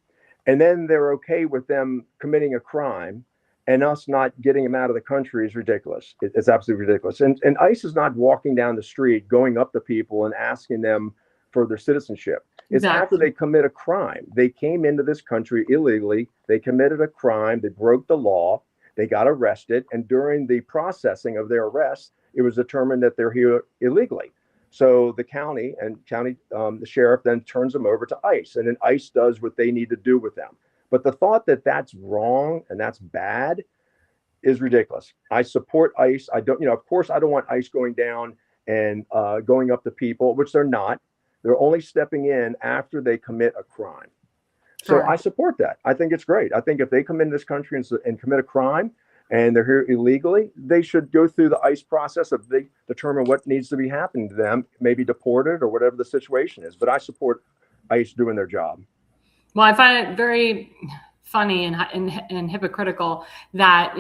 and then they're okay with them committing a crime and us not getting them out of the country, is ridiculous. It's absolutely ridiculous. And ICE is not walking down the street, going up to people and asking them for their citizenship. It's after they commit a crime. They came into this country illegally. They committed a crime. They broke the law. They got arrested. And during the processing of their arrest, it was determined that they're here illegally. So the county, the sheriff then turns them over to ICE, and then ICE does what they need to do with them. But the thought that that's wrong and that's bad is ridiculous. I support ICE. I don't, of course, I don't want ICE going down and going up to people, which they're not. They're only stepping in after they commit a crime. So I support that. I think it's great. I think if they come into this country and commit a crime and they're here illegally, they should go through the ICE process of they determine what needs to be happening to them, maybe deported or whatever the situation is. But I support ICE doing their job. Well, I find it very funny and hypocritical that,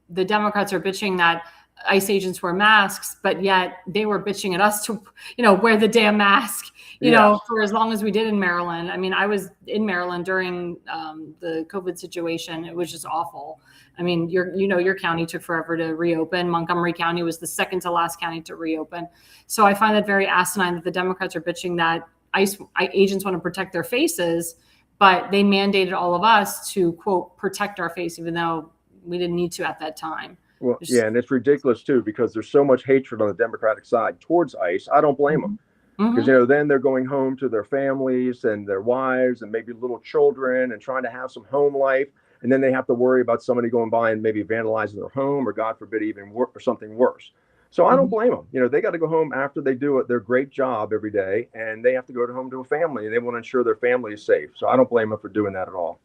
the Democrats are bitching that ICE agents wear masks, but yet they were bitching at us to, wear the damn mask, for as long as we did in Maryland. I mean, I was in Maryland during the COVID situation. It was just awful. I mean, your county took forever to reopen. Montgomery County was the second to last county to reopen. So I find that very asinine that the Democrats are bitching that ICE agents want to protect their faces, but they mandated all of us to, quote, protect our face, even though we didn't need to at that time. Well, yeah, and it's ridiculous, too, because there's so much hatred on the Democratic side towards ICE. I don't blame them, because, then they're going home to their families and their wives and maybe little children and trying to have some home life. And then they have to worry about somebody going by and maybe vandalizing their home, or God forbid, even or something worse. So I don't blame them. They got to go home after they do their great job every day, and they have to go home to a family, and they want to ensure their family is safe. So I don't blame them for doing that at all.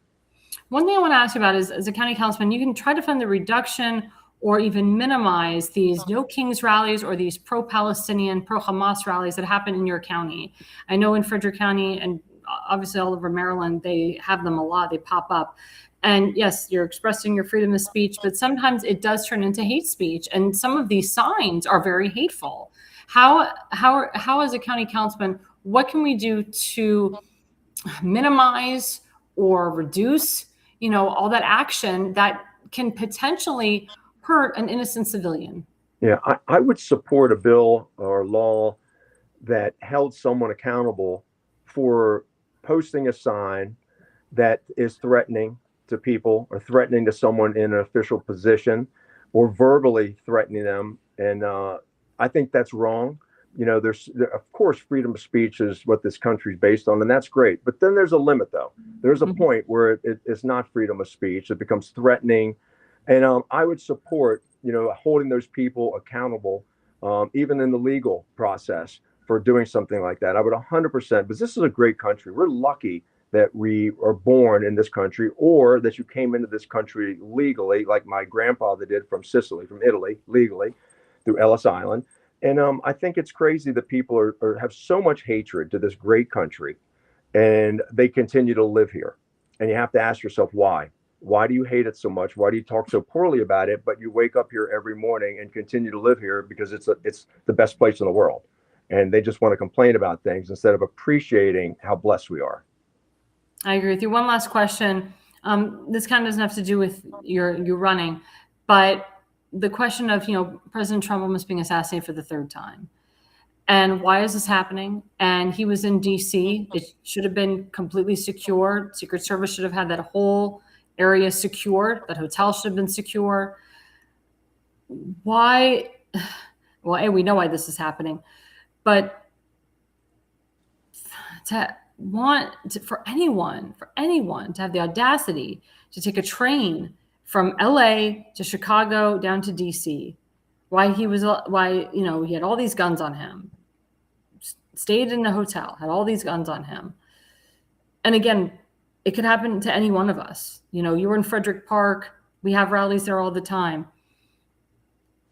One thing I want to ask you about is, as a county councilman, you can try to fund the reduction or even minimize these No Kings rallies or these pro-Palestinian, pro-Hamas rallies that happen in your county. I know in Fredrick County and obviously all over Maryland, they have them a lot. They pop up. And yes, you're expressing your freedom of speech, but sometimes it does turn into hate speech. And some of these signs are very hateful. How as a county councilman, what can we do to minimize or reduce, all that action that can potentially hurt an innocent civilian? Yeah, I would support a bill or law that held someone accountable for posting a sign that is threatening to people or threatening to someone in an official position or verbally threatening them. And I think that's wrong. There's of course, freedom of speech is what this country is based on, and that's great. But then there's a limit, though. There's a point where it's not freedom of speech. It becomes threatening. And I would support, holding those people accountable, even in the legal process for doing something like that. I would 100%, because this is a great country. We're lucky that we are born in this country, or that you came into this country legally, like my grandfather did from Italy, legally through Ellis Island. And I think it's crazy that people have so much hatred to this great country, and they continue to live here. And you have to ask yourself, why? Why do you hate it so much? Why do you talk so poorly about it? But you wake up here every morning and continue to live here because it's the best place in the world. And they just want to complain about things instead of appreciating how blessed we are. I agree with you. One last question. This kind of doesn't have to do with your running, but the question of, President Trump almost being assassinated for the third time. And why is this happening? And he was in DC. It should have been completely secured. Secret Service should have had that whole area secured. That hotel should have been secure. Why? Well, we know why this is happening, but for anyone to have the audacity to take a train from LA to Chicago down to DC, he had all these guns on him, stayed in a hotel, had all these guns on him. And again, it could happen to any one of us. You were in Fredrick Park. We have rallies there all the time.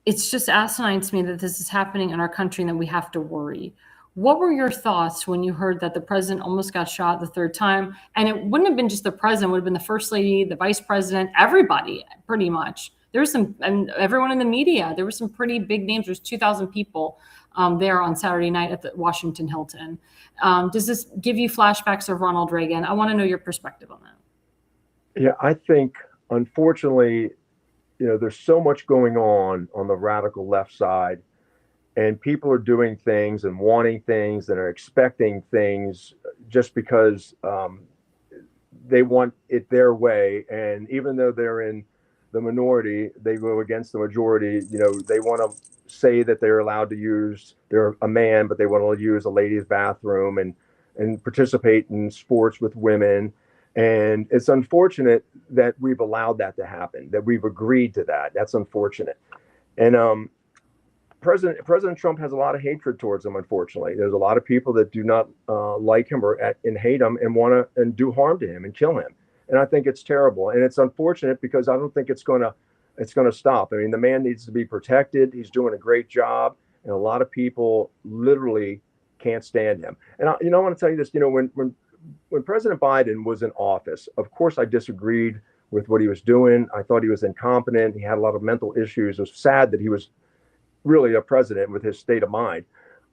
It's just asinine to me that this is happening in our country and that we have to worry. What were your thoughts when you heard that the president almost got shot the third time? And it wouldn't have been just the president, it would have been the first lady, the vice president, everybody, pretty much. There was and everyone in the media, there were some pretty big names. There's 2,000 people there on Saturday night at the Washington Hilton. Does this give you flashbacks of Ronald Reagan? I want to know your perspective on that. Yeah, I think, unfortunately, there's so much going on the radical left side, and people are doing things and wanting things and are expecting things just because they want it their way. And even though they're in the minority, they go against the majority. They want to say that they're allowed to they're a man, but they want to use a ladies' bathroom and participate in sports with women. And it's unfortunate that we've allowed that to happen, that we've agreed to that. That's unfortunate. And President Trump has a lot of hatred towards him, unfortunately. There's a lot of people that do not like him and hate him and want to do harm to him and kill him. And I think it's terrible. And it's unfortunate because I don't think it's going to stop. I mean, the man needs to be protected. He's doing a great job. And a lot of people literally can't stand him. And I want to tell you this, when President Biden was in office, of course, I disagreed with what he was doing. I thought he was incompetent. He had a lot of mental issues. It was sad that he was really a president with his state of mind.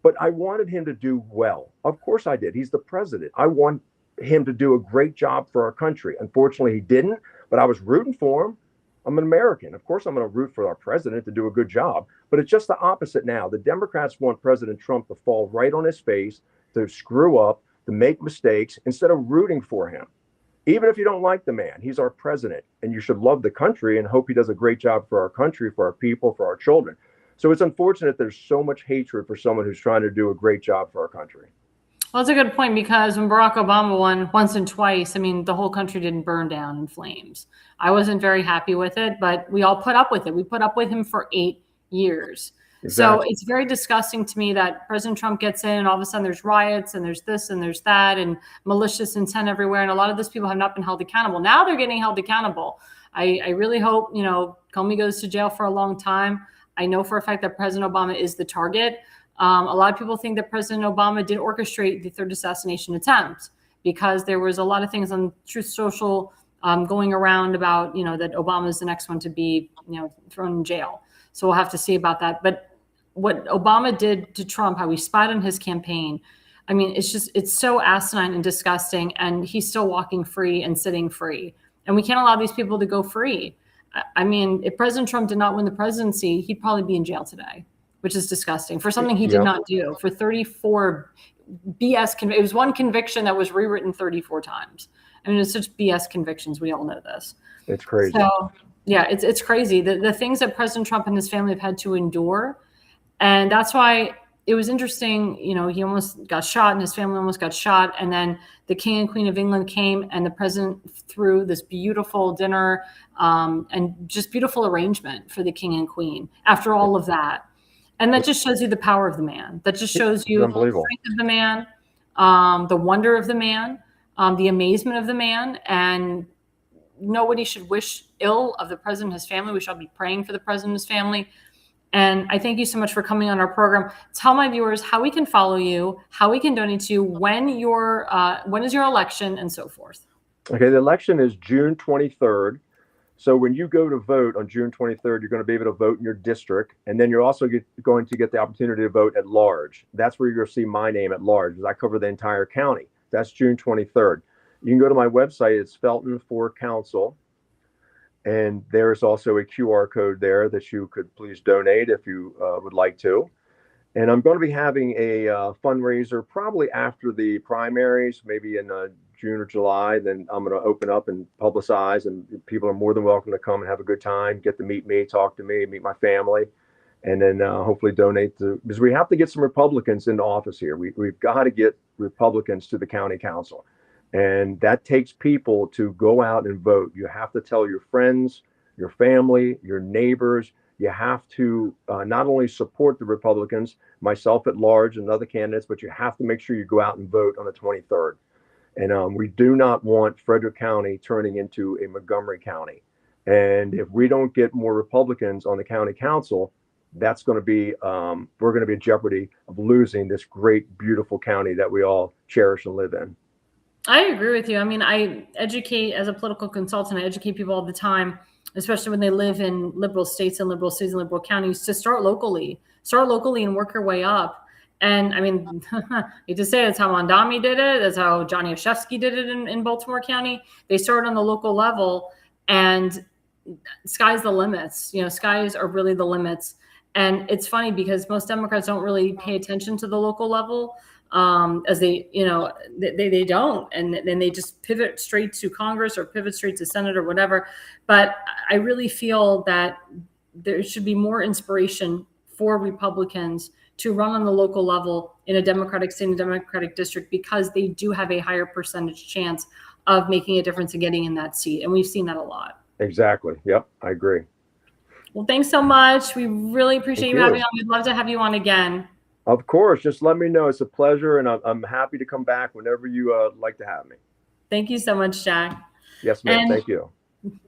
But I wanted him to do well. Of course I did. He's the president. I want him to do a great job for our country. Unfortunately, he didn't, but I was rooting for him. I'm an American. Of course, I'm going to root for our president to do a good job. But it's just the opposite now. The Democrats want President Trump to fall right on his face, to screw up, to make mistakes, instead of rooting for him. Even if you don't like the man, he's our president, and you should love the country and hope he does a great job for our country, for our people, for our children. So it's unfortunate there's so much hatred for someone who's trying to do a great job for our country. Well, that's a good point, because when Barack Obama won once and twice, the whole country didn't burn down in flames. I wasn't very happy with it, but we all put up with it. We put up with him for 8 years. Exactly. So it's very disgusting to me that President Trump gets in and all of a sudden there's riots and there's this and there's that and malicious intent everywhere. And a lot of those people have not been held accountable. Now they're getting held accountable. I really hope, Comey goes to jail for a long time. I know for a fact that President Obama is the target. A lot of people think that President Obama did orchestrate the third assassination attempt, because there was a lot of things on Truth Social going around about, that Obama is the next one to be, thrown in jail. So we'll have to see about that. But what Obama did to Trump, how he spied on his campaign, it's so asinine and disgusting. And he's still walking free and sitting free. And we can't allow these people to go free. If President Trump did not win the presidency, he'd probably be in jail today, which is disgusting for something he did not do, for 34 BS. It was one conviction that was rewritten 34 times. It's such BS convictions. We all know this. It's crazy. So yeah, it's crazy. The things that President Trump and his family have had to endure. And that's why it was interesting. He almost got shot and his family almost got shot. And then the King and Queen of England came and the president threw this beautiful dinner and just beautiful arrangement for the King and Queen after all of that. And that just shows you the power of the man. That just shows you the strength of the man, the wonder of the man, the amazement of the man. And nobody should wish ill of the president and his family. We should be praying for the president and his family. And I thank you so much for coming on our program. Tell my viewers how we can follow you, how we can donate to you, when is your election, and so forth. Okay, the election is June 23rd. So when you go to vote on June 23rd, you're going to be able to vote in your district. And then you're also going to get the opportunity to vote at large. That's where you're going to see my name at large, because I cover the entire county. That's June 23rd. You can go to my website. It's Felton for Council. And there's also a QR code there that you could please donate if you would like to. And I'm going to be having a fundraiser probably after the primaries, maybe in June or July. Then I'm going to open up and publicize, and people are more than welcome to come and have a good time, get to meet me, talk to me, meet my family, and then hopefully donate because we have to get some Republicans into office here. We've got to get Republicans to the county council. And that takes people to go out and vote. You have to tell your friends, your family, your neighbors. You have to not only support the Republicans, myself at large and other candidates, but you have to make sure you go out and vote on the 23rd. And we do not want Frederick County turning into a Montgomery County. And if we don't get more Republicans on the county council, that's going to be, we're going to be in jeopardy of losing this great, beautiful county that we all cherish and live in. I agree with you. I mean, I educate as a political consultant, I educate people all the time, especially when they live in liberal states and liberal cities and liberal counties, to start locally and work your way up. And I mean, I hate to say it, that's how Mondami did it. That's how Johnny Oshevsky did it in Baltimore County. They started on the local level, and sky's the limits. You know, skies are really the limits. And it's funny because most Democrats don't really pay attention to the local level. As they, you know, they don't, and then they just pivot straight to Congress or pivot straight to Senate or whatever. But I really feel that there should be more inspiration for Republicans to run on the local level in a Democratic state and Democratic district, because they do have a higher percentage chance of making a difference and getting in that seat. And we've seen that a lot. Exactly. Yep. I agree. Well, thanks so much. We really appreciate you having on. We'd love to have you on again. Of course. Just let me know. It's a pleasure, and I'm happy to come back whenever you like to have me. Thank you so much, Jack. Yes, ma'am. Thank you.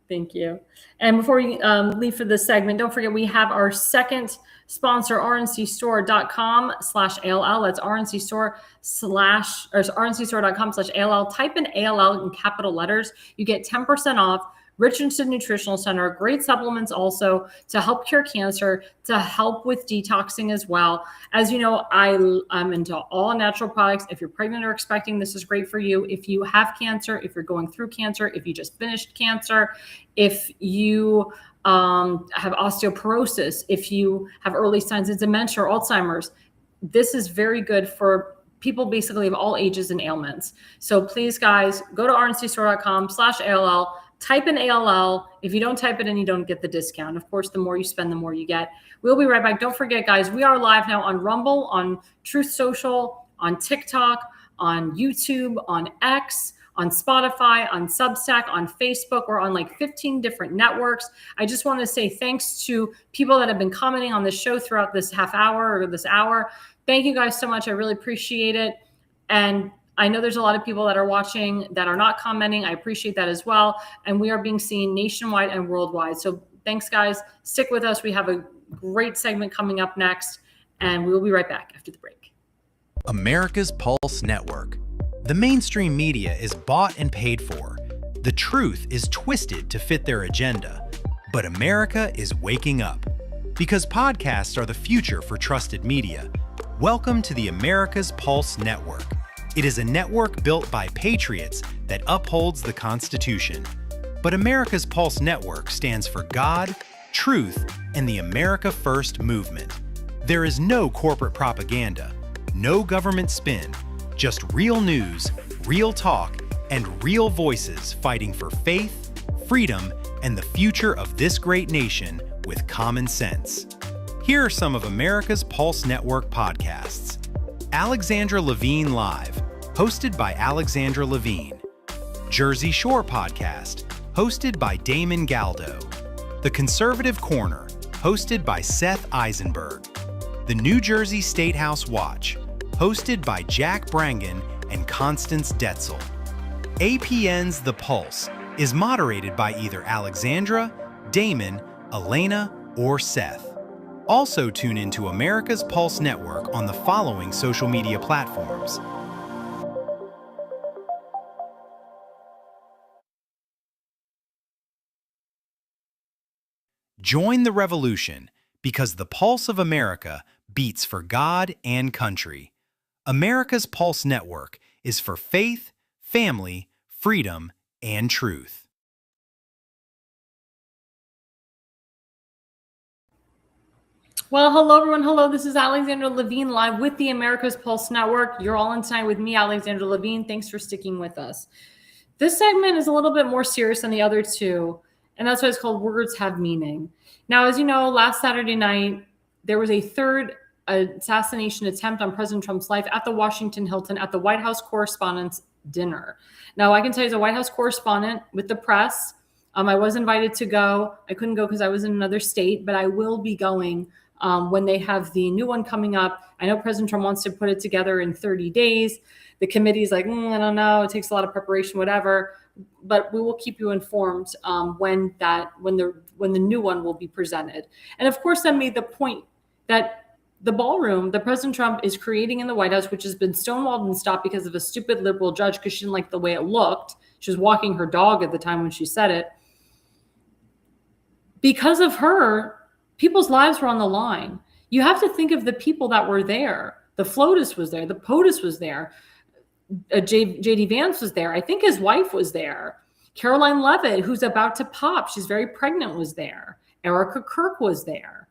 Thank you. And before we leave for this segment, don't forget we have our second sponsor, rncstore.com/ALL. That's rncstore.com/ALL. Type in ALL in capital letters. You get 10% off. Richardson Nutritional Center, great supplements also to help cure cancer, to help with detoxing as well. As you know, I'm into all natural products. If you're pregnant or expecting, this is great for you. If you have cancer, if you're going through cancer, if you just finished cancer, if you have osteoporosis, if you have early signs of dementia or Alzheimer's, this is very good for people basically of all ages and ailments. So please, guys, go to rncstore.com/ALL. Type in ALL. If you don't type it in, you don't get the discount. Of course, the more you spend, the more you get. We'll be right back. Don't forget, guys, we are live now on Rumble, on Truth Social, on TikTok, on YouTube, on X, on Spotify, on Substack, on Facebook. We're on like 15 different networks. I just want to say thanks to people that have been commenting on this show throughout this half hour or this hour. Thank you guys so much. I really appreciate it. And I know there's a lot of people that are watching that are not commenting. I appreciate that as well. And we are being seen nationwide and worldwide. So thanks, guys. Stick with us. We have a great segment coming up next, and we will be right back after the break. America's Pulse Network. The mainstream media is bought and paid for. The truth is twisted to fit their agenda. But America is waking up. Because podcasts are the future for trusted media. Welcome to the America's Pulse Network. It is a network built by patriots that upholds the Constitution. But America's Pulse Network stands for God, truth, and the America First movement. There is no corporate propaganda, no government spin, just real news, real talk, and real voices fighting for faith, freedom, and the future of this great nation with common sense. Here are some of America's Pulse Network podcasts. Alexandra Levine Live, hosted by Alexandra Levine. Jersey Shore Podcast, hosted by Damon Galdo. The Conservative Corner, hosted by Seth Eisenberg. The New Jersey State House Watch, hosted by Jack Brangan and Constance Detzel. APN's The Pulse is moderated by either Alexandra, Damon, Elena, or Seth. Also tune into America's Pulse Network on the following social media platforms. Join the revolution because the pulse of America beats for God and country. America's Pulse Network is for faith, family, freedom, and truth. Well, hello, everyone. Hello, this is Alexandra Levine live with the America's Pulse Network. You're all in tonight with me, Alexandra Levine. Thanks for sticking with us. This segment is a little bit more serious than the other two, and that's why it's called Words Have Meaning. Now, as you know, last Saturday night, there was a third assassination attempt on President Trump's life at the Washington Hilton at the White House Correspondents' Dinner. Now, I can tell you as a White House correspondent with the press, I was invited to go. I couldn't go because I was in another state, but I will be going when they have the new one coming up. I know President Trump wants to put it together in 30 days. The committee's like, I don't know. It takes a lot of preparation, whatever. But we will keep you informed when the new one will be presented. And of course, that made the point that the ballroom that President Trump is creating in the White House, which has been stonewalled and stopped because of a stupid liberal judge because she didn't like the way it looked. She was walking her dog at the time when she said it. Because of her, people's lives were on the line. You have to think of the people that were there. The FLOTUS was there. The POTUS was there. J.D. Vance was there. I think his wife was there. Caroline Leavitt, who's about to pop, she's very pregnant, was there. Erica Kirk was there.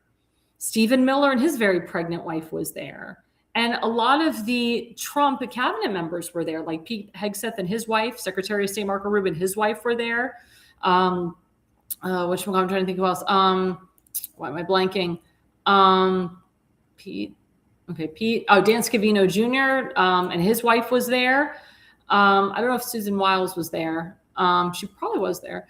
Stephen Miller and his very pregnant wife was there. And a lot of the Trump cabinet members were there, like Pete Hegseth and his wife, Secretary of State Marco Rubio and his wife were there. I'm trying to think who else. Why am I blanking? Pete. Oh, Dan Scavino Jr. And his wife was there. I don't know if Susan Wiles was there. She probably was there.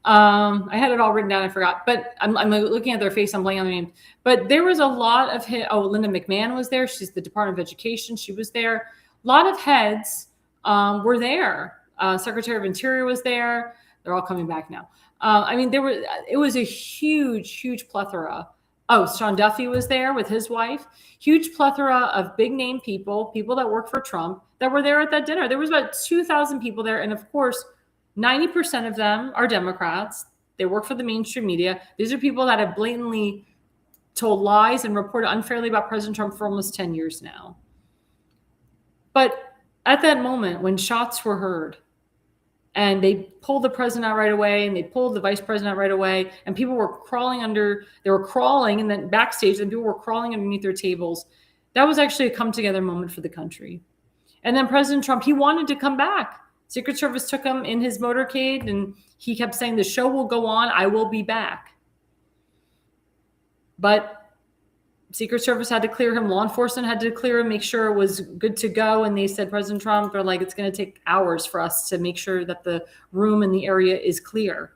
I had it all written down. I forgot, but I'm looking at their face. I'm blanking on the name. But there was a lot of Linda McMahon was there. She's the Department of Education. She was there. A lot of heads were there. Secretary of Interior was there. They're all coming back now. It was a huge plethora. Oh, Sean Duffy was there with his wife. Huge plethora of big name people that work for Trump that were there at that dinner. There was about 2,000 people there. And of course, 90% of them are Democrats. They work for the mainstream media. These are people that have blatantly told lies and reported unfairly about President Trump for almost 10 years now. But at that moment, when shots were heard, and they pulled the president out right away, and they pulled the vice president out right away, and people were crawling and then backstage, and people were crawling underneath their tables. That was actually a come together moment for the country. And then President Trump, he wanted to come back. Secret Service took him in his motorcade, and he kept saying, the show will go on, I will be back. But Secret Service had to clear him. Law enforcement had to clear him, make sure it was good to go. And they said, President Trump, they're like, it's going to take hours for us to make sure that the room in the area is clear.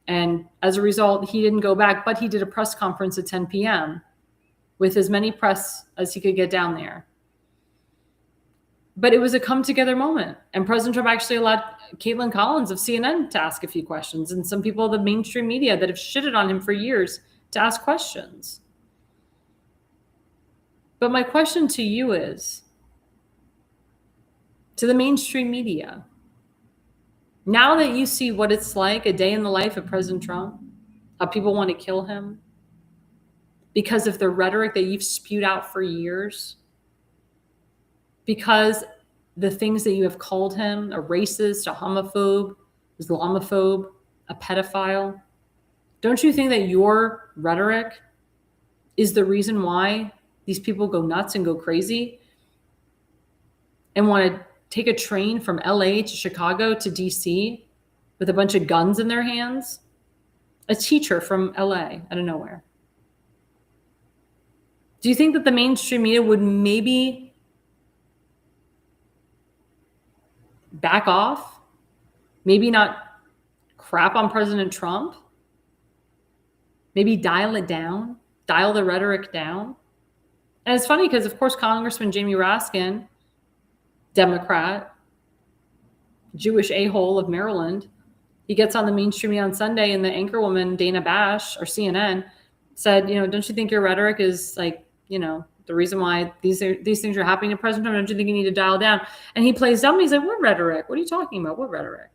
And as a result, he didn't go back, but he did a press conference at 10 p.m. with as many press as he could get down there. But it was a come together moment. And President Trump actually allowed Caitlin Collins of CNN to ask a few questions, and some people of the mainstream media that have shitted on him for years to ask questions. But my question to you is, to the mainstream media, now that you see what it's like, a day in the life of President Trump, how people want to kill him because of the rhetoric that you've spewed out for years, because the things that you have called him, a racist, a homophobe, Islamophobe, a pedophile, don't you think that your rhetoric is the reason why these people go nuts and go crazy and want to take a train from LA to Chicago to DC with a bunch of guns in their hands? A teacher from LA out of nowhere. Do you think that the mainstream media would maybe back off? Maybe not crap on President Trump? Maybe dial it down? Dial the rhetoric down? And it's funny because, of course, Congressman Jamie Raskin, Democrat, Jewish a-hole of Maryland, he gets on the mainstream media on Sunday, and the anchorwoman, Dana Bash, or CNN, said, don't you think your rhetoric is like, the reason why these things are happening to President Trump? Don't you think you need to dial down? And he plays dumb. He's like, what rhetoric? What are you talking about? What rhetoric?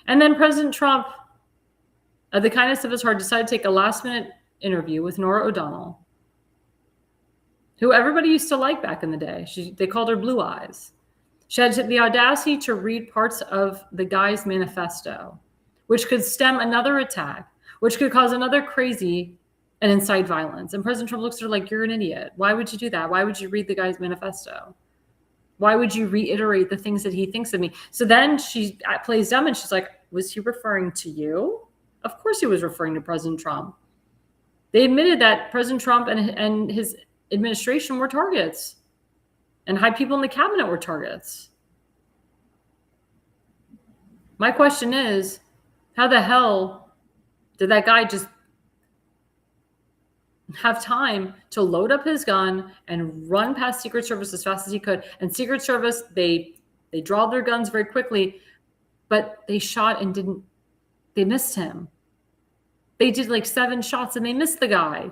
And then President Trump, at the kindness of his heart, decided to take a last-minute interview with Norah O'Donnell, who everybody used to like back in the day. They called her Blue Eyes. She had the audacity to read parts of the guy's manifesto, which could stem another attack, which could cause another crazy and incite violence. And President Trump looks at her like, you're an idiot. Why would you do that? Why would you read the guy's manifesto? Why would you reiterate the things that he thinks of me? So then she plays dumb and she's like, was he referring to you? Of course he was referring to President Trump. They admitted that President Trump and his administration were targets, and high people in the cabinet were targets. My question is, how the hell did that guy just have time to load up his gun and run past Secret Service as fast as he could? And Secret Service, they draw their guns very quickly, but they shot and they missed him. They did like 7 shots and they missed the guy.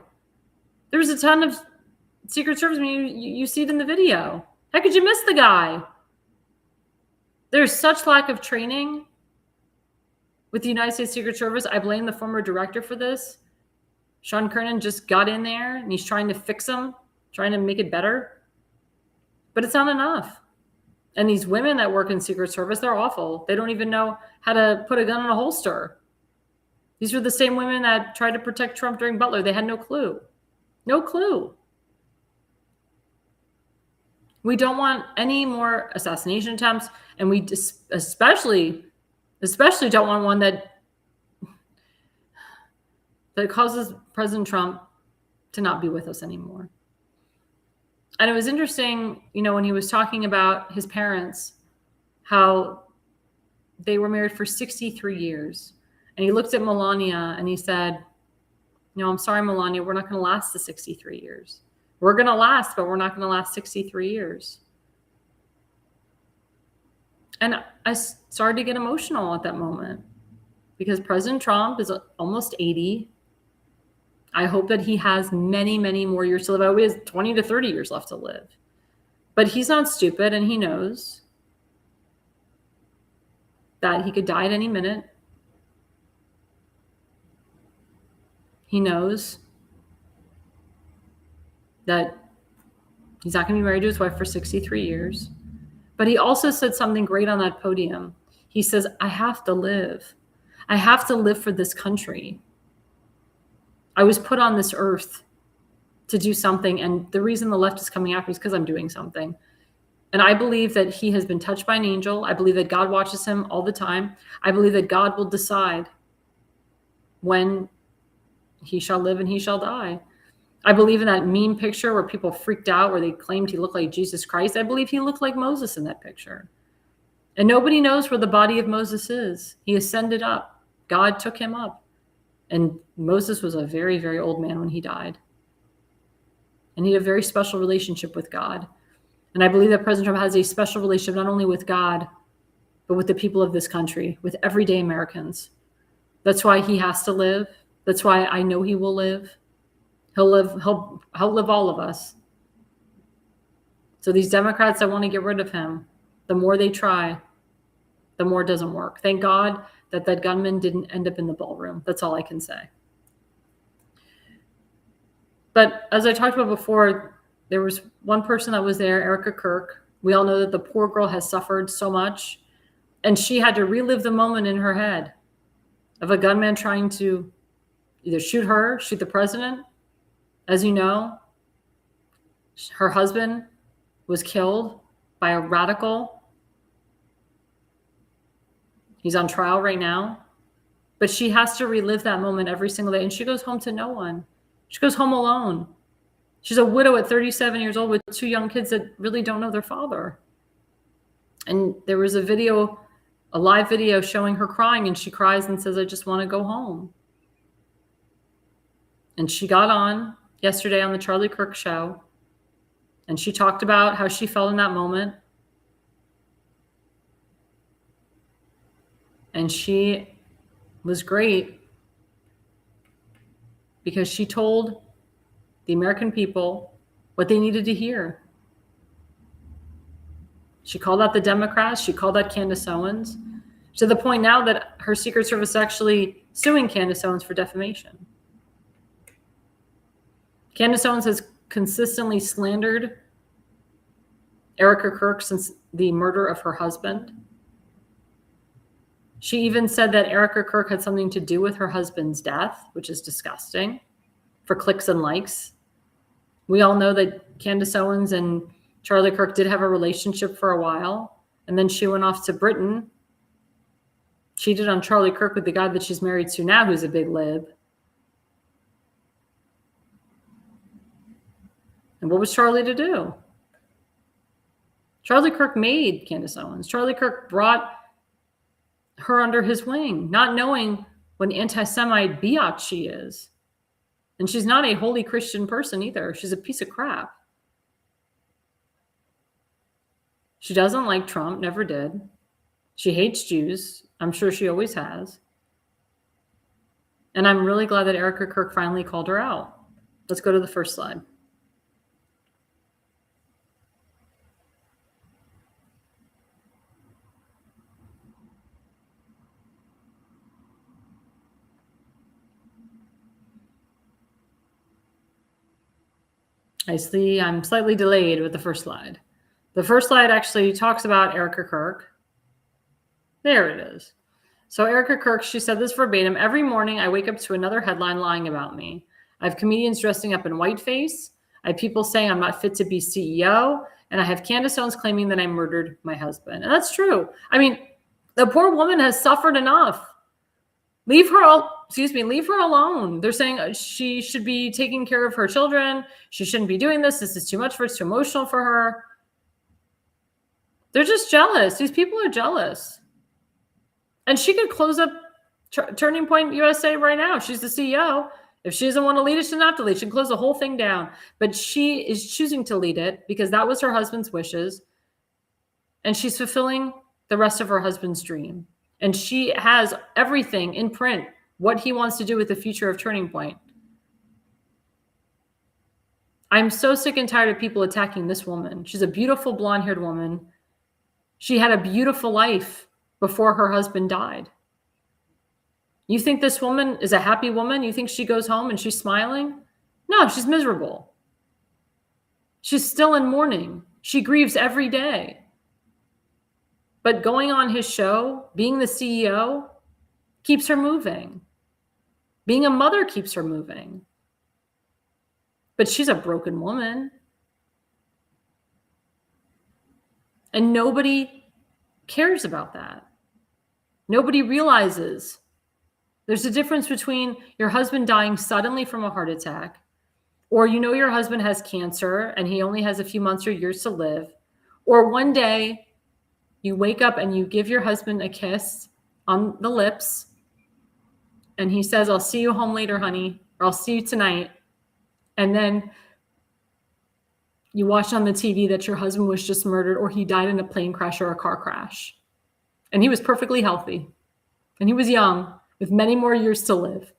There was a ton of Secret Service. I mean, you see it in the video. How could you miss the guy? There's such lack of training with the United States Secret Service. I blame the former director for this. Sean Kernan just got in there and he's trying to fix them, trying to make it better. But it's not enough. And these women that work in Secret Service, they're awful. They don't even know how to put a gun in a holster. These were the same women that tried to protect Trump during Butler. They had no clue. No clue. We don't want any more assassination attempts. And we especially don't want one that causes President Trump to not be with us anymore. And it was interesting, when he was talking about his parents, how they were married for 63 years. And he looked at Melania and he said, I'm sorry, Melania, we're not going to last the 63 years. We're going to last, but we're not going to last 63 years. And I started to get emotional at that moment because President Trump is almost 80. I hope that he has many, many more years to live. He has 20 to 30 years left to live. But he's not stupid, and he knows that he could die at any minute. He knows that he's not going to be married to his wife for 63 years. But he also said something great on that podium. He says, I have to live. I have to live for this country. I was put on this earth to do something. And the reason the left is coming after me is because I'm doing something. And I believe that he has been touched by an angel. I believe that God watches him all the time. I believe that God will decide when he shall live and he shall die. I believe in that meme picture where people freaked out, where they claimed he looked like Jesus Christ. I believe he looked like Moses in that picture. And nobody knows where the body of Moses is. He ascended up. God took him up. And Moses was a very, very old man when he died. And he had a very special relationship with God. And I believe that President Trump has a special relationship not only with God, but with the people of this country, with everyday Americans. That's why he has to live. That's why I know he will live. He'll live all of us. So these Democrats that want to get rid of him, the more they try, the more it doesn't work. Thank God that gunman didn't end up in the ballroom. That's all I can say. But as I talked about before, there was one person that was there, Erica Kirk. We all know that the poor girl has suffered so much, and she had to relive the moment in her head of a gunman trying to either shoot her, shoot the president. As you know, her husband was killed by a radical. He's on trial right now. But she has to relive that moment every single day. And she goes home to no one. She goes home alone. She's a widow at 37 years old with 2 young kids that really don't know their father. And there was a live video showing her crying, and she cries and says, I just want to go home. And she got on yesterday on the Charlie Kirk show, and she talked about how she felt in that moment. And she was great because she told the American people what they needed to hear. She called out the Democrats. She called out Candace Owens, to the point now that her Secret Service is actually suing Candace Owens for defamation. Candace Owens has consistently slandered Erica Kirk since the murder of her husband. She even said that Erica Kirk had something to do with her husband's death, which is disgusting. for clicks and likes. We all know that Candace Owens and Charlie Kirk did have a relationship for a while, and then she went off to Britain, cheated on Charlie Kirk with the guy that she's married to now, who's a big lib. And what was Charlie to do? Charlie Kirk made Candace Owens. Charlie Kirk brought her under his wing, not knowing what an anti-Semite biatch she is. And she's not a holy Christian person either. She's a piece of crap. She doesn't like Trump, never did. She hates Jews. I'm sure she always has. And I'm really glad that Erica Kirk finally called her out. Let's go to the first slide. I see I'm slightly delayed with the first slide. The first slide actually talks about Erica Kirk. There it is. So Erica Kirk, she said this verbatim: every morning I wake up to another headline lying about me. I have comedians dressing up in whiteface. I have people saying I'm not fit to be CEO. And I have Candace Owens claiming that I murdered my husband. And that's true. I mean, the poor woman has suffered enough. Leave her alone. They're saying she should be taking care of her children. She shouldn't be doing this. This is too much for her. It's too emotional for her. They're just jealous. These people are jealous. And she could close up Turning Point USA right now. She's the CEO. If she doesn't want to lead it, she doesn't have to lead. She can close the whole thing down. But she is choosing to lead it because that was her husband's wishes. And she's fulfilling the rest of her husband's dream. And she has everything in print, what he wants to do with the future of Turning Point. I'm so sick and tired of people attacking this woman. She's a beautiful blonde-haired woman. She had a beautiful life before her husband died. You think this woman is a happy woman? You think she goes home and she's smiling? No, she's miserable. She's still in mourning. She grieves every day. But going on his show, being the CEO, keeps her moving. Being a mother keeps her moving. But she's a broken woman. And nobody cares about that. Nobody realizes there's a difference between your husband dying suddenly from a heart attack, or you know your husband has cancer and he only has a few months or years to live, or one day you wake up and you give your husband a kiss on the lips and he says, I'll see you home later, honey, or I'll see you tonight. And then you watch on the TV that your husband was just murdered or he died in a plane crash or a car crash. And he was perfectly healthy. And he was young with many more years to live.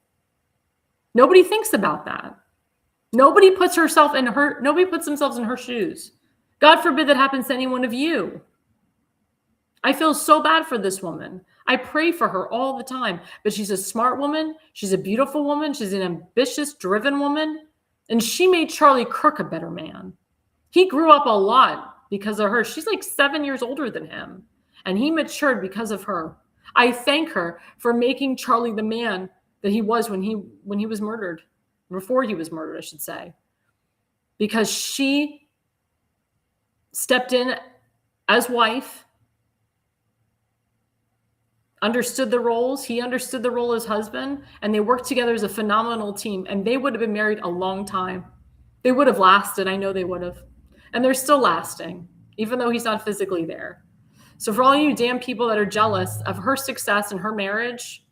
Nobody thinks about that. Nobody puts themselves in her shoes. God forbid that happens to any one of you. I feel so bad for this woman. I pray for her all the time, but she's a smart woman. She's a beautiful woman. She's an ambitious, driven woman. And she made Charlie Kirk a better man. He grew up a lot because of her. She's like 7 years older than him. And he matured because of her. I thank her for making Charlie the man that he was when he was murdered. Before he was murdered, I should say. Because she stepped in as wife, understood the roles. He understood the role as husband, and they worked together as a phenomenal team. And they would have been married a long time. They would have lasted. I know they would have. And they're still lasting, even though he's not physically there. So for all you damn people that are jealous of her success and her marriage,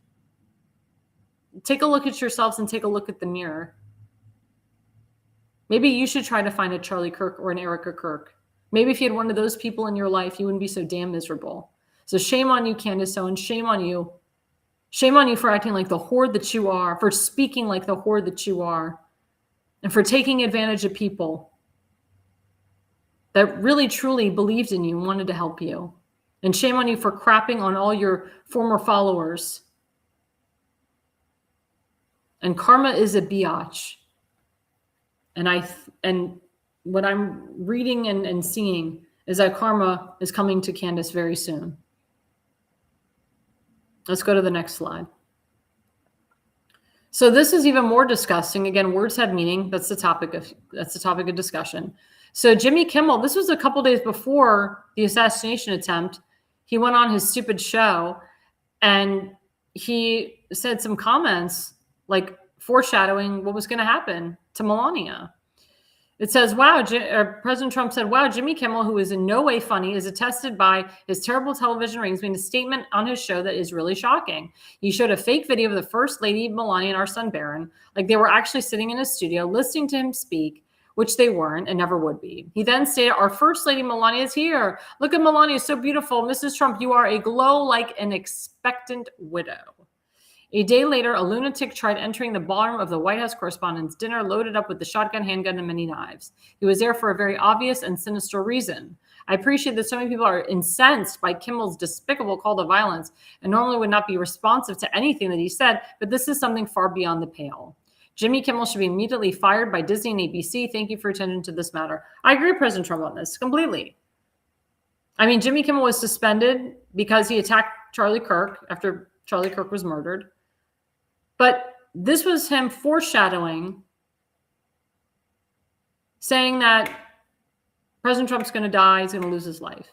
take a look at yourselves and take a look at the mirror. Maybe you should try to find a Charlie Kirk or an Erica Kirk. Maybe if you had one of those people in your life, you wouldn't be so damn miserable. So shame on you, Candace Owens. Shame on you. Shame on you for acting like the whore that you are, for speaking like the whore that you are, and for taking advantage of people that really, truly believed in you and wanted to help you. And shame on you for crapping on all your former followers. And karma is a biatch. And what I'm reading and seeing is that karma is coming to Candace very soon. Let's go to the next slide. So this is even more disgusting. Again, words have meaning. That's the topic of discussion. So Jimmy Kimmel, this was a couple days before the assassination attempt. He went on his stupid show and he said some comments like foreshadowing what was going to happen to Melania. It says, wow, President Trump said, wow, Jimmy Kimmel, who is in no way funny, is attested by his terrible television ratings, made a statement on his show that is really shocking. He showed a fake video of the First Lady, Melania, and our son, Barron, like they were actually sitting in a studio listening to him speak, which they weren't and never would be. He then stated, our First Lady, Melania, is here. Look at Melania, so beautiful. Mrs. Trump, you are a glow like an expectant widow. A day later, a lunatic tried entering the ballroom of the White House Correspondents' Dinner loaded up with the shotgun, handgun, and many knives. He was there for a very obvious and sinister reason. I appreciate that so many people are incensed by Kimmel's despicable call to violence and normally would not be responsive to anything that he said, but this is something far beyond the pale. Jimmy Kimmel should be immediately fired by Disney and ABC. Thank you for attention to this matter. I agree with President Trump on this completely. I mean, Jimmy Kimmel was suspended because he attacked Charlie Kirk after Charlie Kirk was murdered. But this was him foreshadowing, saying that President Trump's going to die, he's going to lose his life.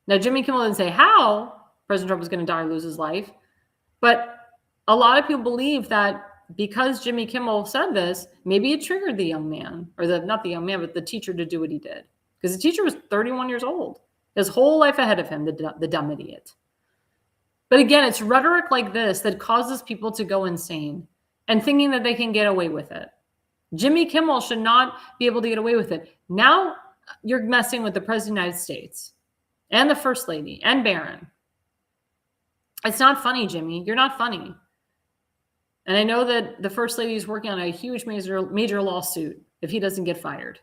Now, Jimmy Kimmel didn't say how President Trump was going to die or lose his life, but a lot of people believe that because Jimmy Kimmel said this, maybe it triggered the young man, or not the young man, but the teacher to do what he did. Because the teacher was 31 years old, his whole life ahead of him, the dumb idiot. But again, it's rhetoric like this that causes people to go insane and thinking that they can get away with it. Jimmy Kimmel should not be able to get away with it. Now you're messing with the President of the United States and the First Lady and Barron. It's not funny, Jimmy. You're not funny. And I know that the First Lady is working on a huge major lawsuit if he doesn't get fired.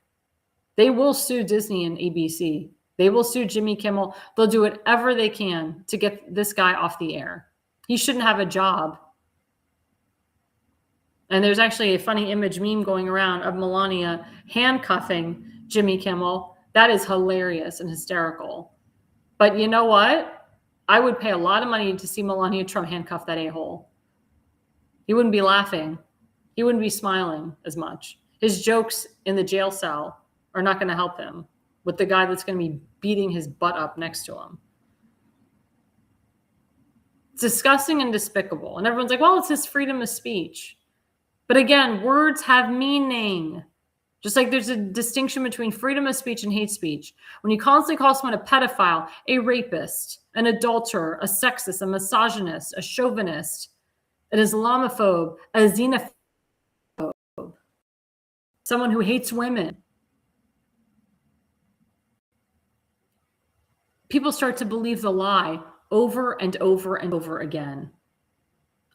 They will sue Disney and ABC. They will sue Jimmy Kimmel. They'll do whatever they can to get this guy off the air. He shouldn't have a job. And there's actually a funny image meme going around of Melania handcuffing Jimmy Kimmel. That is hilarious and hysterical. But you know what? I would pay a lot of money to see Melania Trump handcuff that a-hole. He wouldn't be laughing. He wouldn't be smiling as much. His jokes in the jail cell are not going to help him with the guy that's going to be beating his butt up next to him. It's disgusting and despicable. And everyone's like, well, it's his freedom of speech. But again, words have meaning. Just like there's a distinction between freedom of speech and hate speech. When you constantly call someone a pedophile, a rapist, an adulterer, a sexist, a misogynist, a chauvinist, an Islamophobe, a xenophobe, someone who hates women, people start to believe the lie over and over and over again.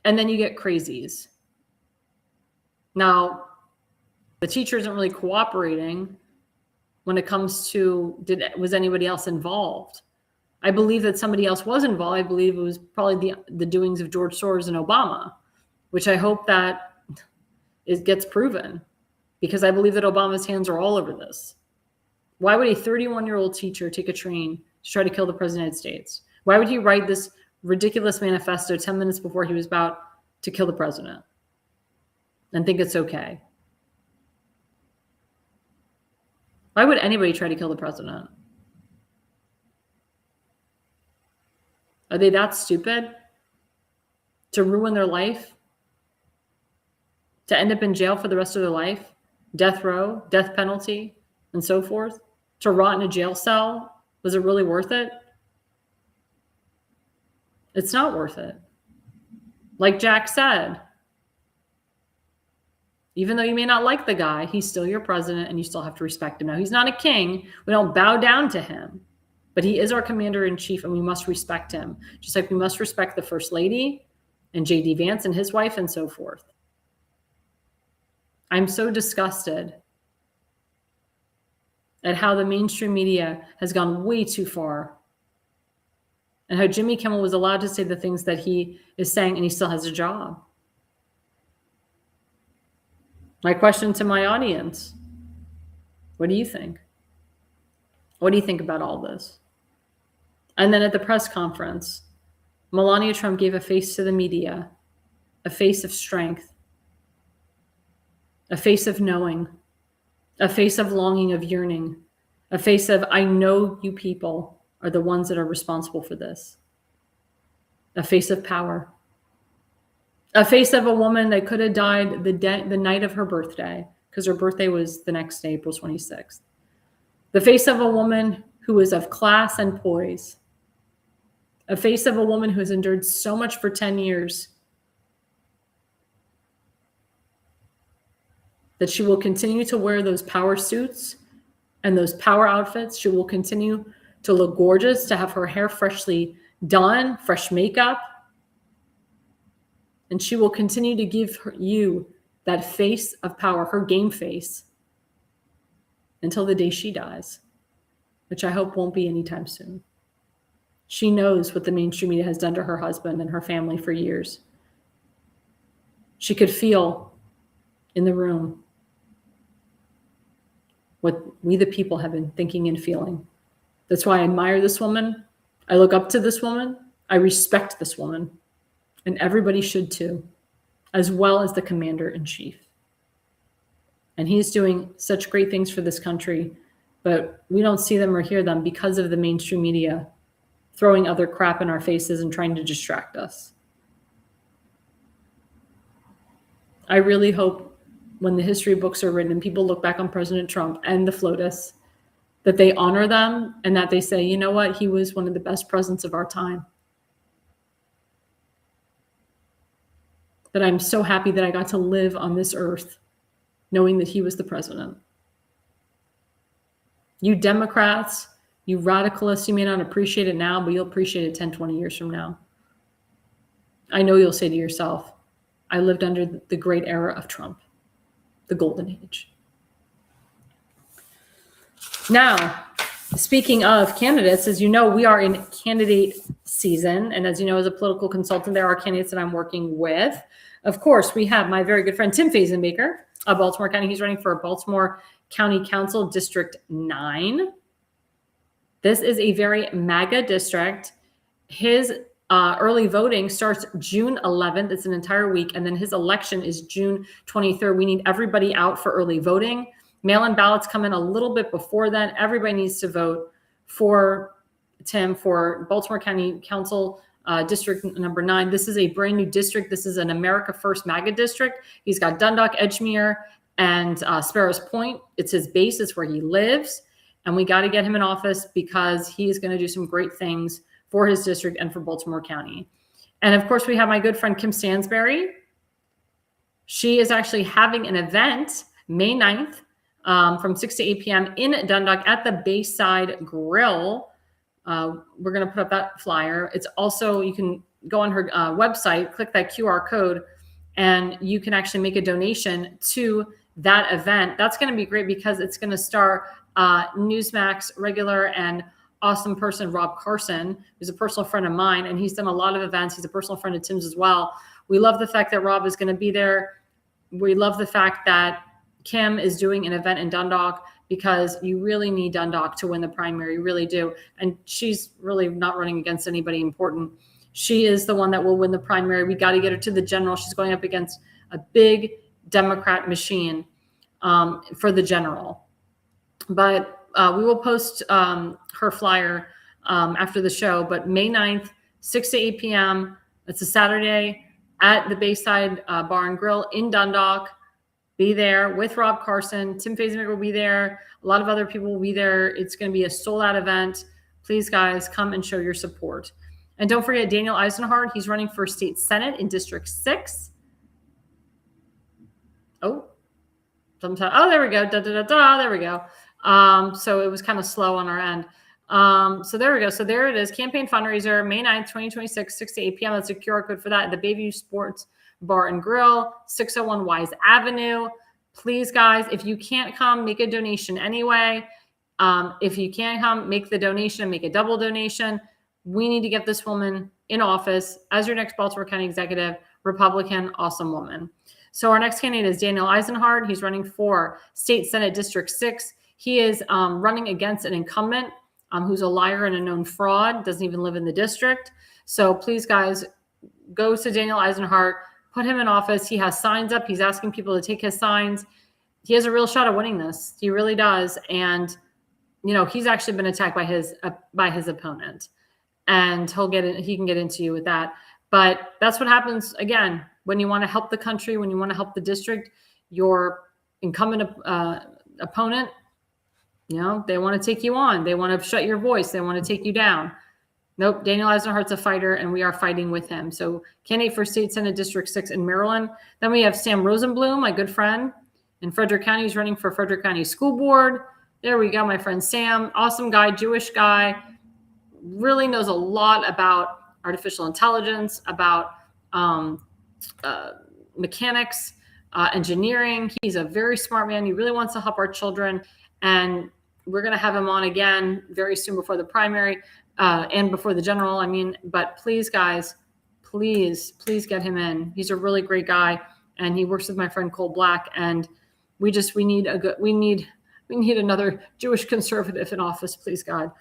And then you get crazies. Now, the teacher isn't really cooperating when it comes to, was anybody else involved? I believe that somebody else was involved. I believe it was probably the doings of George Soros and Obama, which I hope that it gets proven, because I believe that Obama's hands are all over this. Why would a 31-year-old teacher take a train to try to kill the President of the United States? Why would he write this ridiculous manifesto 10 minutes before he was about to kill the president and think it's okay? Why would anybody try to kill the president? Are they that stupid to ruin their life? To end up in jail for the rest of their life? Death row, death penalty, and so forth? To rot in a jail cell? Was it really worth it? It's not worth it. Like Jack said, even though you may not like the guy, he's still your president and you still have to respect him. Now, he's not a king. We don't bow down to him, but he is our commander-in-chief and we must respect him, just like we must respect the First Lady and J.D. Vance and his wife and so forth. I'm so disgusted at how the mainstream media has gone way too far and how Jimmy Kimmel was allowed to say the things that he is saying and he still has a job. My question to my audience, what do you think? What do you think about all this? And then at the press conference, Melania Trump gave a face to the media a face of strength, a face of knowing, a face of longing, of yearning, a face of, I know you people are the ones that are responsible for this, a face of power, a face of a woman that could have died the night of her birthday, because her birthday was the next day, April 26th. The face of a woman who is of class and poise. A face of a woman who has endured so much for 10 years that she will continue to wear those power suits and those power outfits. She will continue to look gorgeous, to have her hair freshly done, fresh makeup. And she will continue to give you that face of power, her game face, until the day she dies, which I hope won't be anytime soon. She knows what the mainstream media has done to her husband and her family for years. She could feel in the room what we the people have been thinking and feeling. That's why I admire this woman. I look up to this woman. I respect this woman. And everybody should too, as well as the commander-in-chief. And he's doing such great things for this country, but we don't see them or hear them because of the mainstream media throwing other crap in our faces and trying to distract us. I really hope when the history books are written and people look back on President Trump and the FLOTUS, that they honor them and that they say, you know what, he was one of the best presidents of our time. That I'm so happy that I got to live on this earth knowing that he was the president. You Democrats, you radicalists, you may not appreciate it now, but you'll appreciate it 10, 20 years from now. I know you'll say to yourself, I lived under the great era of Trump, the golden age. Now, speaking of candidates, as you know, we are in candidate season. And as you know, as a political consultant, there are candidates that I'm working with. Of course, we have my very good friend, Tim Fazenbaker of Baltimore County. He's running for Baltimore County Council District 9. This is a very MAGA district. His early voting starts June 11th. It's an entire week. And then his election is June 23rd. We need everybody out for early voting. Mail-in ballots come in a little bit before then. Everybody needs to vote for Tim for Baltimore County Council District number 9. This is a brand new district. This is an America First MAGA district. He's got Dundalk, Edgemere, and Sparrows Point. It's his base. It's where he lives. And we got to get him in office because he is going to do some great things for his district and for Baltimore County. And of course, we have my good friend, Kim Stansberry. She is actually having an event May 9th from 6 to 8 p.m. in Dundalk at the Bayside Grill. We're going to put up that flyer. It's also, you can go on her website, click that QR code, and you can actually make a donation to that event. That's going to be great because it's going to star Newsmax regular and awesome person, Rob Carson, who's a personal friend of mine, and he's done a lot of events. He's a personal friend of Tim's as well. We love the fact that Rob is going to be there. We love the fact that Kim is doing an event in Dundalk because you really need Dundalk to win the primary. You really do. And she's really not running against anybody important. She is the one that will win the primary. We got to get her to the general. She's going up against a big Democrat machine for the general. But we will post her flyer after the show. But May 9th, 6 to 8 p.m. It's a Saturday at the Bayside Bar and Grill in Dundalk. Be there with Rob Carson. Tim Fazenbaker will be there. A lot of other people will be there. It's going to be a sold-out event. Please, guys, come and show your support. And don't forget Daniel Eisenhardt. He's running for state senate in District 6. Oh, there we go. There we go. So it was kind of slow on our end. So there we go. So there it is. Campaign fundraiser, May 9th, 2026, 6 to 8 p.m. That's a QR code for that at the Bayview Sports Bar and Grill, 601 Wise Avenue. Please, guys, if you can't come, make a donation anyway. If you can't come, make the donation and make a double donation. We need to get this woman in office as your next Baltimore County executive, Republican, awesome woman. So our next candidate is Daniel Eisenhardt. He's running for State Senate District 6. He is running against an incumbent who's a liar and a known fraud, doesn't even live in the district. So please, guys, go to Daniel Eisenhardt, put him in office. He has signs up. He's asking people to take his signs. He has a real shot at winning this. He really does. And, he's actually been attacked by his opponent, and he can get into you with that. But that's what happens, again, when you want to help the country, when you want to help the district, your incumbent opponent, they want to take you on. They want to shut your voice. They want to take you down. Nope, Daniel Eisenhardt's a fighter, and we are fighting with him. So candidate for State Senate District 6 in Maryland. Then we have Sam Rosenblum, my good friend in Fredrick County. He's running for Fredrick County School Board. There we go, my friend Sam. Awesome guy, Jewish guy. Really knows a lot about artificial intelligence, about mechanics, engineering. He's a very smart man. He really wants to help our children. And we're going to have him on again very soon before the primary. And before the general, but please, guys, please get him in. He's a really great guy, and he works with my friend Cole Black. And we need another Jewish conservative in office, please, God.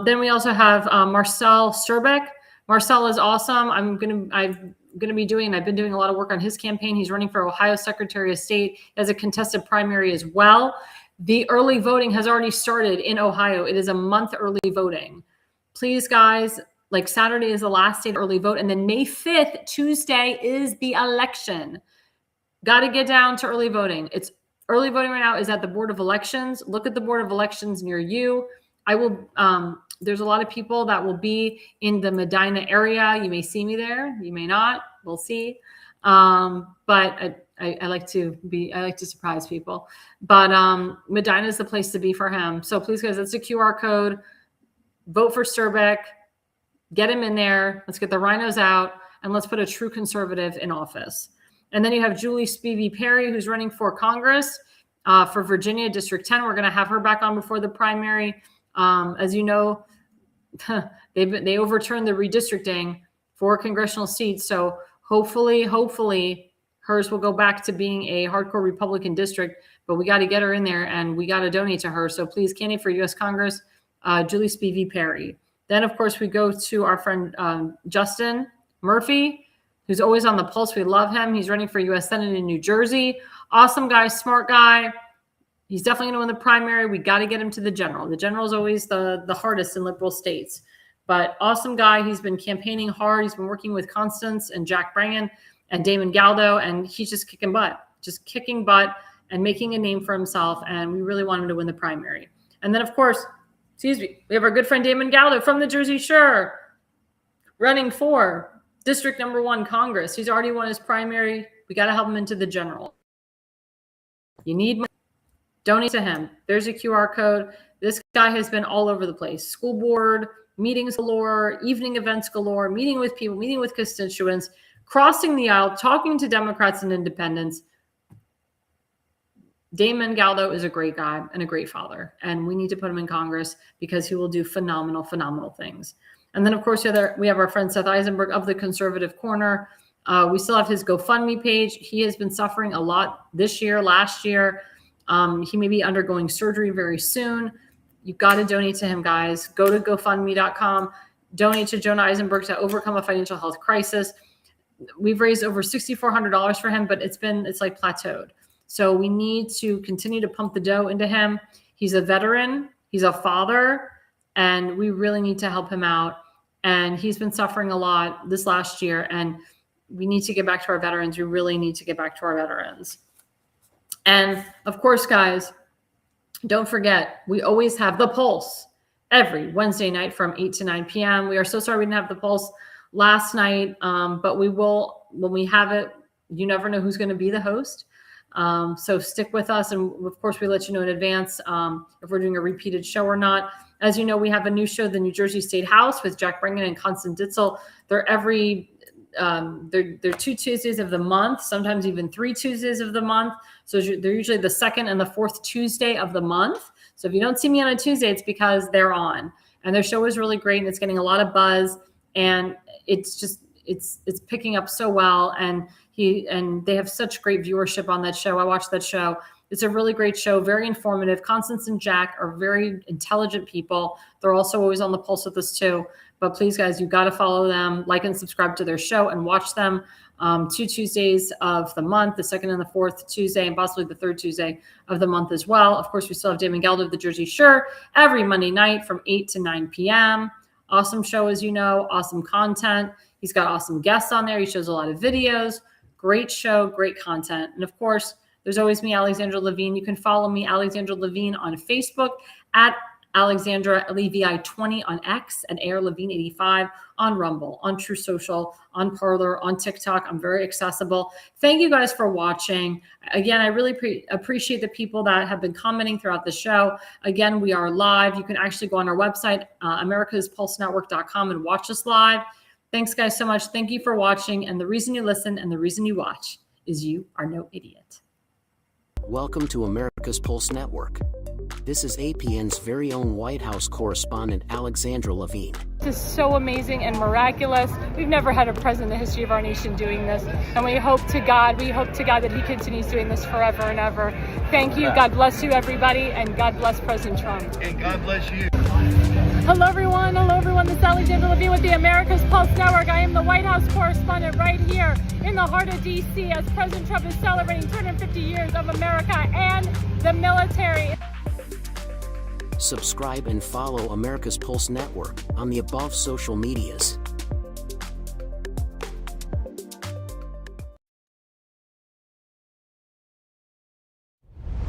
Then we also have Marcel Sturbeck. Marcel is awesome. I've been doing a lot of work on his campaign. He's running for Ohio Secretary of State as a contested primary as well. The early voting has already started in Ohio. It is a month early voting. Please, guys, Saturday is the last day to early vote. And then May 5th, Tuesday, is the election. Got to get down to early voting. It's early voting right now is at the Board of Elections. Look at the Board of Elections near you. There's a lot of people that will be in the Medina area. You may see me there. You may not. We'll see. But I like to surprise people. But Medina is the place to be for him. So please, guys, that's a QR code. Vote for Sturbeck. Get him in there. Let's get the rhinos out, and let's put a true conservative in office. And then you have Julie Spivey Perry, who's running for Congress for Virginia District 10. We're going to have her back on before the primary. As you know, they overturned the redistricting for congressional seats. So hopefully hers will go back to being a hardcore Republican district, but we got to get her in there, and we got to donate to her. So please, candidate for U.S. Congress, Julie Spivey Perry. Then, of course, we go to our friend Justin Murphy, who's always on the pulse. We love him. He's running for U.S. Senate in New Jersey. Awesome guy, smart guy. He's definitely going to win the primary. We got to get him to the general. The general is always the hardest in liberal states. But awesome guy. He's been campaigning hard. He's been working with Constance and Jack Brangan and Damon Galdo, and he's just kicking butt and making a name for himself. And we really want him to win the primary. And then, of course, we have our good friend Damon Galdo from the Jersey Shore running for District Number 1 Congress. He's already won his primary. We got to help him into the general. You need money. Donate to him. There's a QR code. This guy has been all over the place. School board, meetings galore, evening events galore, meeting with people, meeting with constituents, crossing the aisle, talking to Democrats and independents. Damon Galdo is a great guy and a great father, and we need to put him in Congress because he will do phenomenal things. And then, of course, we have our friend Seth Eisenberg of the Conservative Corner. We still have his GoFundMe page. He has been suffering a lot this year, last year. He may be undergoing surgery very soon. You've got to donate to him, guys. Go to GoFundMe.com. Donate to Jonah Eisenberg to overcome a financial health crisis. We've raised over $6,400 for him, but it's plateaued. So we need to continue to pump the dough into him. He's a veteran. He's a father. And we really need to help him out. And he's been suffering a lot this last year. And we need to get back to our veterans. We really need to get back to our veterans. And of course, guys, don't forget, we always have The Pulse every Wednesday night from 8 to 9 p.m. We are so sorry we didn't have The Pulse last night, but we will, when we have it. You never know who's going to be the host. So stick with us. And of course, we let you know in advance if we're doing a repeated show or not. As you know, we have a new show, the New Jersey State House with Jack Brangan and Constance Ditzel. They're they're 2 Tuesdays of the month, sometimes even 3 Tuesdays of the month. So they're usually the 2nd and the 4th Tuesday of the month. So if you don't see me on a Tuesday, it's because they're on. And their show is really great, and it's getting a lot of buzz, and it's picking up so well. And they have such great viewership on that show. I watched that show. It's a really great show, very informative. Constance and Jack are very intelligent people. They're also always on the pulse with us too. But please, guys, you got to follow them, like and subscribe to their show, and watch them 2 Tuesdays of the month, the second and the fourth Tuesday, and possibly the third Tuesday of the month as well. Of course, we still have Damon Gelder of the Jersey Shore every Monday night from 8 to 9 p.m. Awesome show, as you know, awesome content. He's got awesome guests on there. He shows a lot of videos. Great show, great content. And of course, there's always me, Alexandra Levine. You can follow me, Alexandra Levine, on Facebook at Alexandra Levine 20 on X, and A.L.L. Levine 85 on Rumble, on True Social, on Parler, on TikTok. I'm very accessible. Thank you guys for watching. Again, I really appreciate the people that have been commenting throughout the show. Again, we are live. You can actually go on our website, americaspulsenetwork.com, and watch us live. Thanks, guys, so much. Thank you for watching. And the reason you listen and the reason you watch is you are no idiot. Welcome to America's Pulse Network. This is APN's very own White House correspondent, Alexandra Levine. This is so amazing and miraculous. We've never had a president in the history of our nation doing this. And we hope to God that he continues doing this forever and ever. Thank you. God bless you, everybody. And God bless President Trump. And God bless you. Hello, everyone. This is Alexandra Levine with the America's Pulse Network. I am the White House correspondent right here in the heart of D.C. as President Trump is celebrating 250 years of America and the military. Subscribe and follow America's Pulse Network on the above social medias.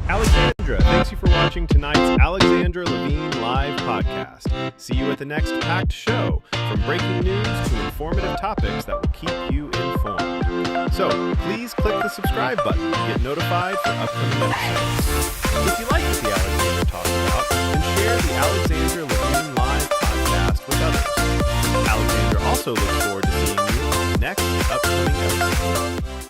Alexandra, thanks you for watching tonight's Alexandra Levine live podcast. See you at the next packed show, from breaking news to informative topics that will keep you informed. So please click the subscribe button to get notified for upcoming episodes. If you like what the Alexandra talks about, then share the Alexandra Levine live podcast with others. Alexandra also looks forward to seeing you in the next upcoming episode.